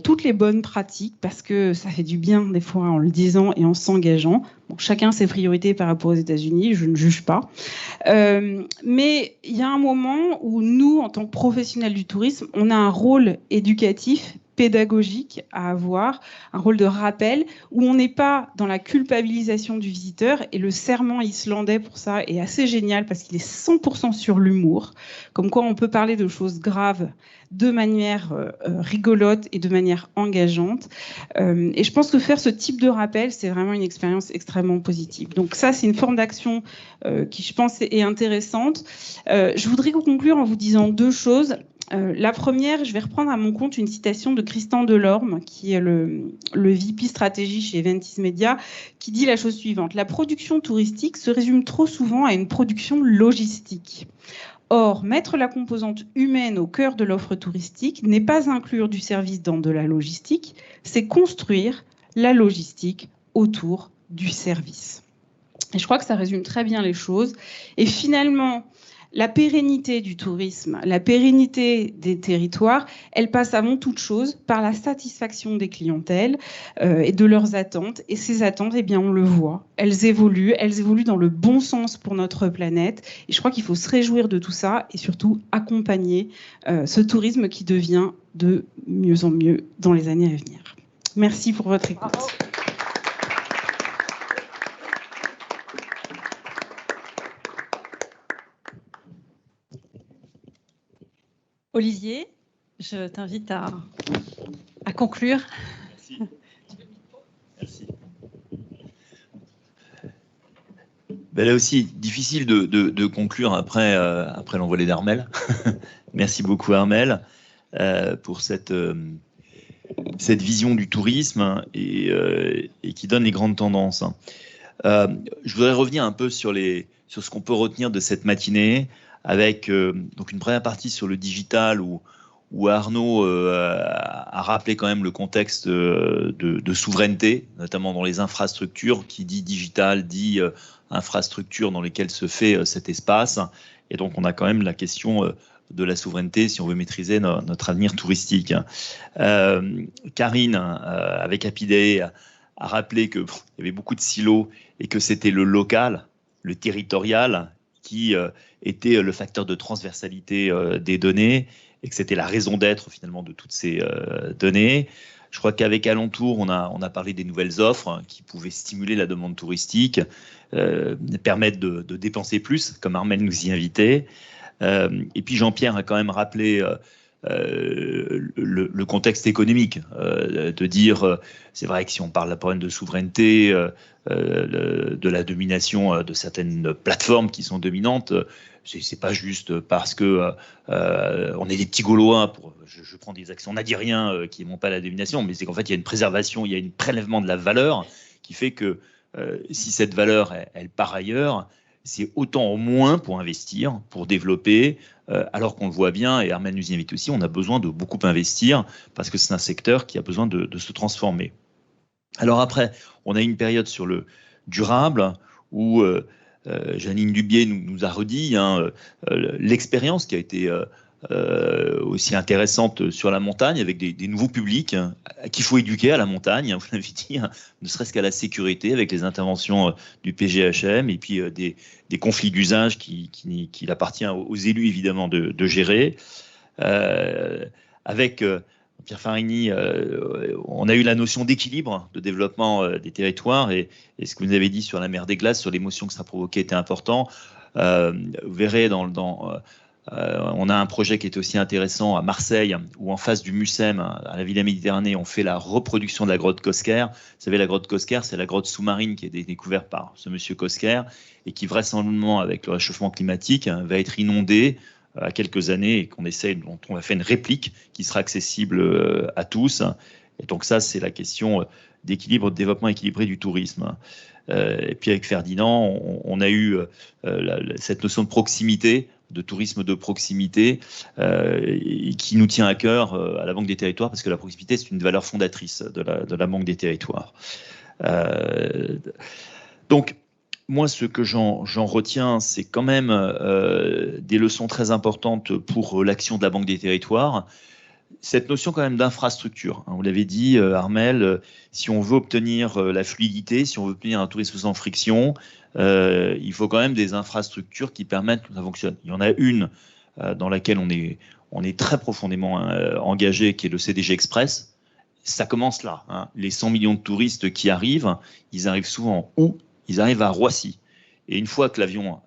toutes les bonnes pratiques, parce que ça fait du bien des fois en le disant et en s'engageant. Bon, chacun ses priorités par rapport aux États-Unis, je ne juge pas. Mais il y a un moment où nous, en tant que professionnels du tourisme, on a un rôle éducatif, pédagogique à avoir, un rôle de rappel, où on n'est pas dans la culpabilisation du visiteur, et le serment islandais pour ça est assez génial parce qu'il est 100% sur l'humour, comme quoi on peut parler de choses graves de manière rigolote et de manière engageante. Et je pense que faire ce type de rappel, c'est vraiment une expérience extrêmement positive. Donc ça, c'est une forme d'action qui, je pense, est intéressante. Je voudrais conclure en vous disant deux choses. La première, je vais reprendre à mon compte une citation de Christian Delorme, qui est le VP stratégie chez Ventis Media, qui dit la chose suivante: la production touristique se résume trop souvent à une production logistique. Or, mettre la composante humaine au cœur de l'offre touristique n'est pas inclure du service dans de la logistique, c'est construire la logistique autour du service. Et je crois que ça résume très bien les choses. Et finalement, la pérennité du tourisme, la pérennité des territoires, elle passe avant toute chose par la satisfaction des clientèles et de leurs attentes. Et ces attentes, eh bien, on le voit, elles évoluent dans le bon sens pour notre planète. Et je crois qu'il faut se réjouir de tout ça et surtout accompagner ce tourisme qui devient de mieux en mieux dans les années à venir. Merci pour votre écoute. Bravo. Olivier, je t'invite à conclure. Merci. Merci. Ben là aussi, difficile de conclure après l'envolée d'Armelle. Merci beaucoup Armelle pour cette vision du tourisme et qui donne les grandes tendances. Je voudrais revenir un peu sur ce qu'on peut retenir de cette matinée, avec donc une première partie sur le digital où Arnaud a rappelé quand même le contexte de souveraineté, notamment dans les infrastructures. Qui dit digital dit infrastructures dans lesquelles se fait cet espace. Et donc on a quand même la question de la souveraineté si on veut maîtriser notre avenir touristique. Karine, avec Happy a rappelé qu'il y avait beaucoup de silos et que c'était le local, le territorial, qui était le facteur de transversalité des données et que c'était la raison d'être finalement de toutes ces données. Je crois qu'avec Alentour, on a parlé des nouvelles offres qui pouvaient stimuler la demande touristique, permettre de dépenser plus, comme Armelle nous y invitait. Et puis Jean-Pierre a quand même rappelé le contexte économique, de dire, c'est vrai que si on parle d'un problème de souveraineté, de la domination de certaines plateformes qui sont dominantes, c'est pas juste parce que on est des petits Gaulois, je prends des actions, on n'a dit rien qui n'aiment pas la domination, mais c'est qu'en fait il y a une préservation, il y a un prélèvement de la valeur qui fait que si cette valeur elle part ailleurs, c'est autant au moins pour investir, pour développer, alors qu'on le voit bien, et Armelle nous y invite aussi, on a besoin de beaucoup investir parce que c'est un secteur qui a besoin de se transformer. Alors après, on a une période sur le durable où Janine Dubié nous a redit l'expérience qui a été aussi intéressante sur la montagne avec des nouveaux publics qu'il faut éduquer à la montagne, vous l'avez dit, ne serait-ce qu'à la sécurité avec les interventions du PGHM et puis des conflits d'usage qu'il appartient aux élus évidemment de gérer. Avec Pierre Farini, on a eu la notion d'équilibre, de développement des territoires et ce que vous avez dit sur la mer des Glaces, sur l'émotion que ça provoquait était important. Vous verrez on a un projet qui est aussi intéressant à Marseille, où en face du Mucem, à la Villa Méditerranée, on fait la reproduction de la grotte Cosquer. Vous savez, la grotte Cosquer, c'est la grotte sous-marine qui a été découverte par ce monsieur Cosquer et qui, vraisemblablement, avec le réchauffement climatique, va être inondée à quelques années et dont on va faire une réplique qui sera accessible à tous. Et donc ça, c'est la question d'équilibre, de développement équilibré du tourisme. Et puis avec Ferdinand, on a eu cette notion de proximité, de tourisme de proximité, qui nous tient à cœur à la Banque des Territoires, parce que la proximité, c'est une valeur fondatrice de la Banque des Territoires. Donc, moi, ce que j'en retiens, c'est quand même des leçons très importantes pour l'action de la Banque des Territoires. Cette notion quand même d'infrastructure, vous l'avez dit, Armelle, si on veut obtenir la fluidité, si on veut obtenir un tourisme sans friction, il faut quand même des infrastructures qui permettent que ça fonctionne. Il y en a une dans laquelle on est très profondément engagé, qui est le CDG Express. Ça commence là. Les 100 millions de touristes qui arrivent, ils arrivent souvent où ? Ils arrivent à Roissy. Et une fois que l'avion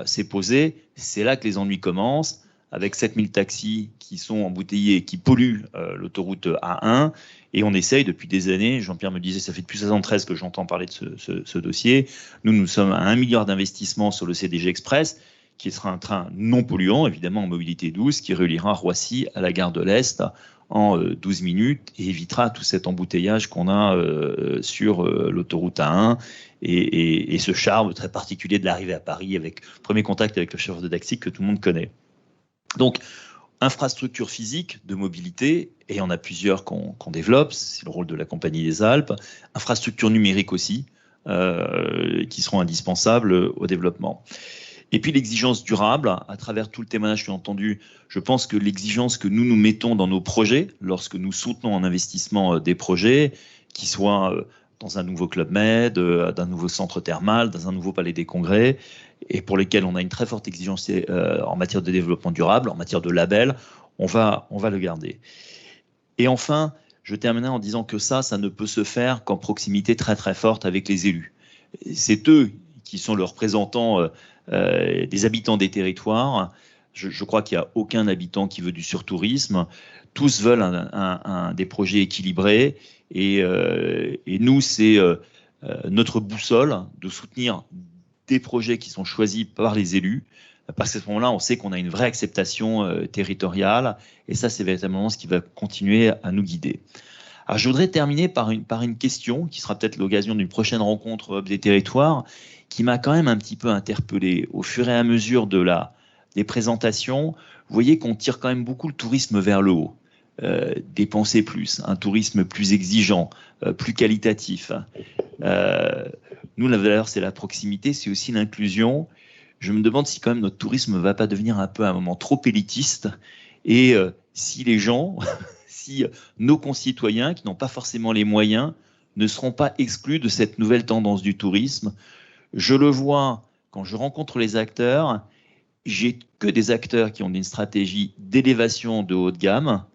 s'est posé, c'est là que les ennuis commencent, avec 7000 taxis qui sont embouteillés et qui polluent l'autoroute A1. Et on essaye depuis des années, Jean-Pierre me disait, ça fait depuis 2013 que j'entends parler de ce dossier. Nous sommes à 1 milliard d'investissements sur le CDG Express, qui sera un train non polluant, évidemment en mobilité douce, qui reliera Roissy à la gare de l'Est en 12 minutes et évitera tout cet embouteillage qu'on a sur l'autoroute A1 et ce charme très particulier de l'arrivée à Paris avec premier contact avec le chauffeur de taxi que tout le monde connaît. Donc, infrastructure physique de mobilité, et il y en a plusieurs qu'on développe, c'est le rôle de la Compagnie des Alpes, infrastructure numérique aussi, qui seront indispensables au développement. Et puis l'exigence durable, à travers tout le témoignage que j'ai entendu, je pense que l'exigence que nous mettons dans nos projets, lorsque nous soutenons en investissement des projets, qui soient dans un nouveau Club Med, d'un nouveau centre thermal, dans un nouveau palais des congrès, et pour lesquels on a une très forte exigence en matière de développement durable, en matière de label, on va le garder. Et enfin, je terminerai en disant que ça ne peut se faire qu'en proximité très très forte avec les élus. C'est eux qui sont les représentants des habitants des territoires. Je crois qu'il n'y a aucun habitant qui veut du surtourisme. Tous veulent des projets équilibrés. Et nous, c'est notre boussole de soutenir des projets qui sont choisis par les élus, parce qu'à ce moment-là, on sait qu'on a une vraie acceptation territoriale, et ça, c'est véritablement ce qui va continuer à nous guider. Alors, je voudrais terminer par une question, qui sera peut-être l'occasion d'une prochaine rencontre Hub des Territoires, qui m'a quand même un petit peu interpellé. Au fur et à mesure des présentations, vous voyez qu'on tire quand même beaucoup le tourisme vers le haut. Dépenser plus, un tourisme plus exigeant, plus qualitatif. Nous, la valeur, c'est la proximité, c'est aussi l'inclusion. Je me demande si quand même notre tourisme ne va pas devenir un peu à un moment trop élitiste et si les gens, si nos concitoyens qui n'ont pas forcément les moyens ne seront pas exclus de cette nouvelle tendance du tourisme. Je le vois quand je rencontre les acteurs, j'ai que des acteurs qui ont une stratégie d'élévation de haut de gamme.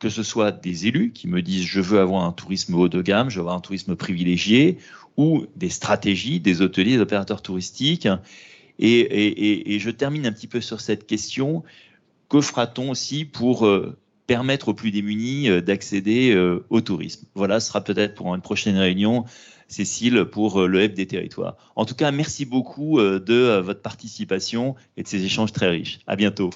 que ce soit des élus qui me disent je veux avoir un tourisme haut de gamme, je veux avoir un tourisme privilégié, ou des stratégies, des hôteliers, des opérateurs touristiques. Et je termine un petit peu sur cette question. Que fera-t-on aussi pour permettre aux plus démunis d'accéder au tourisme? Voilà, ce sera peut-être pour une prochaine réunion, Cécile, pour le Hub des territoires. En tout cas, merci beaucoup de votre participation et de ces échanges très riches. À bientôt.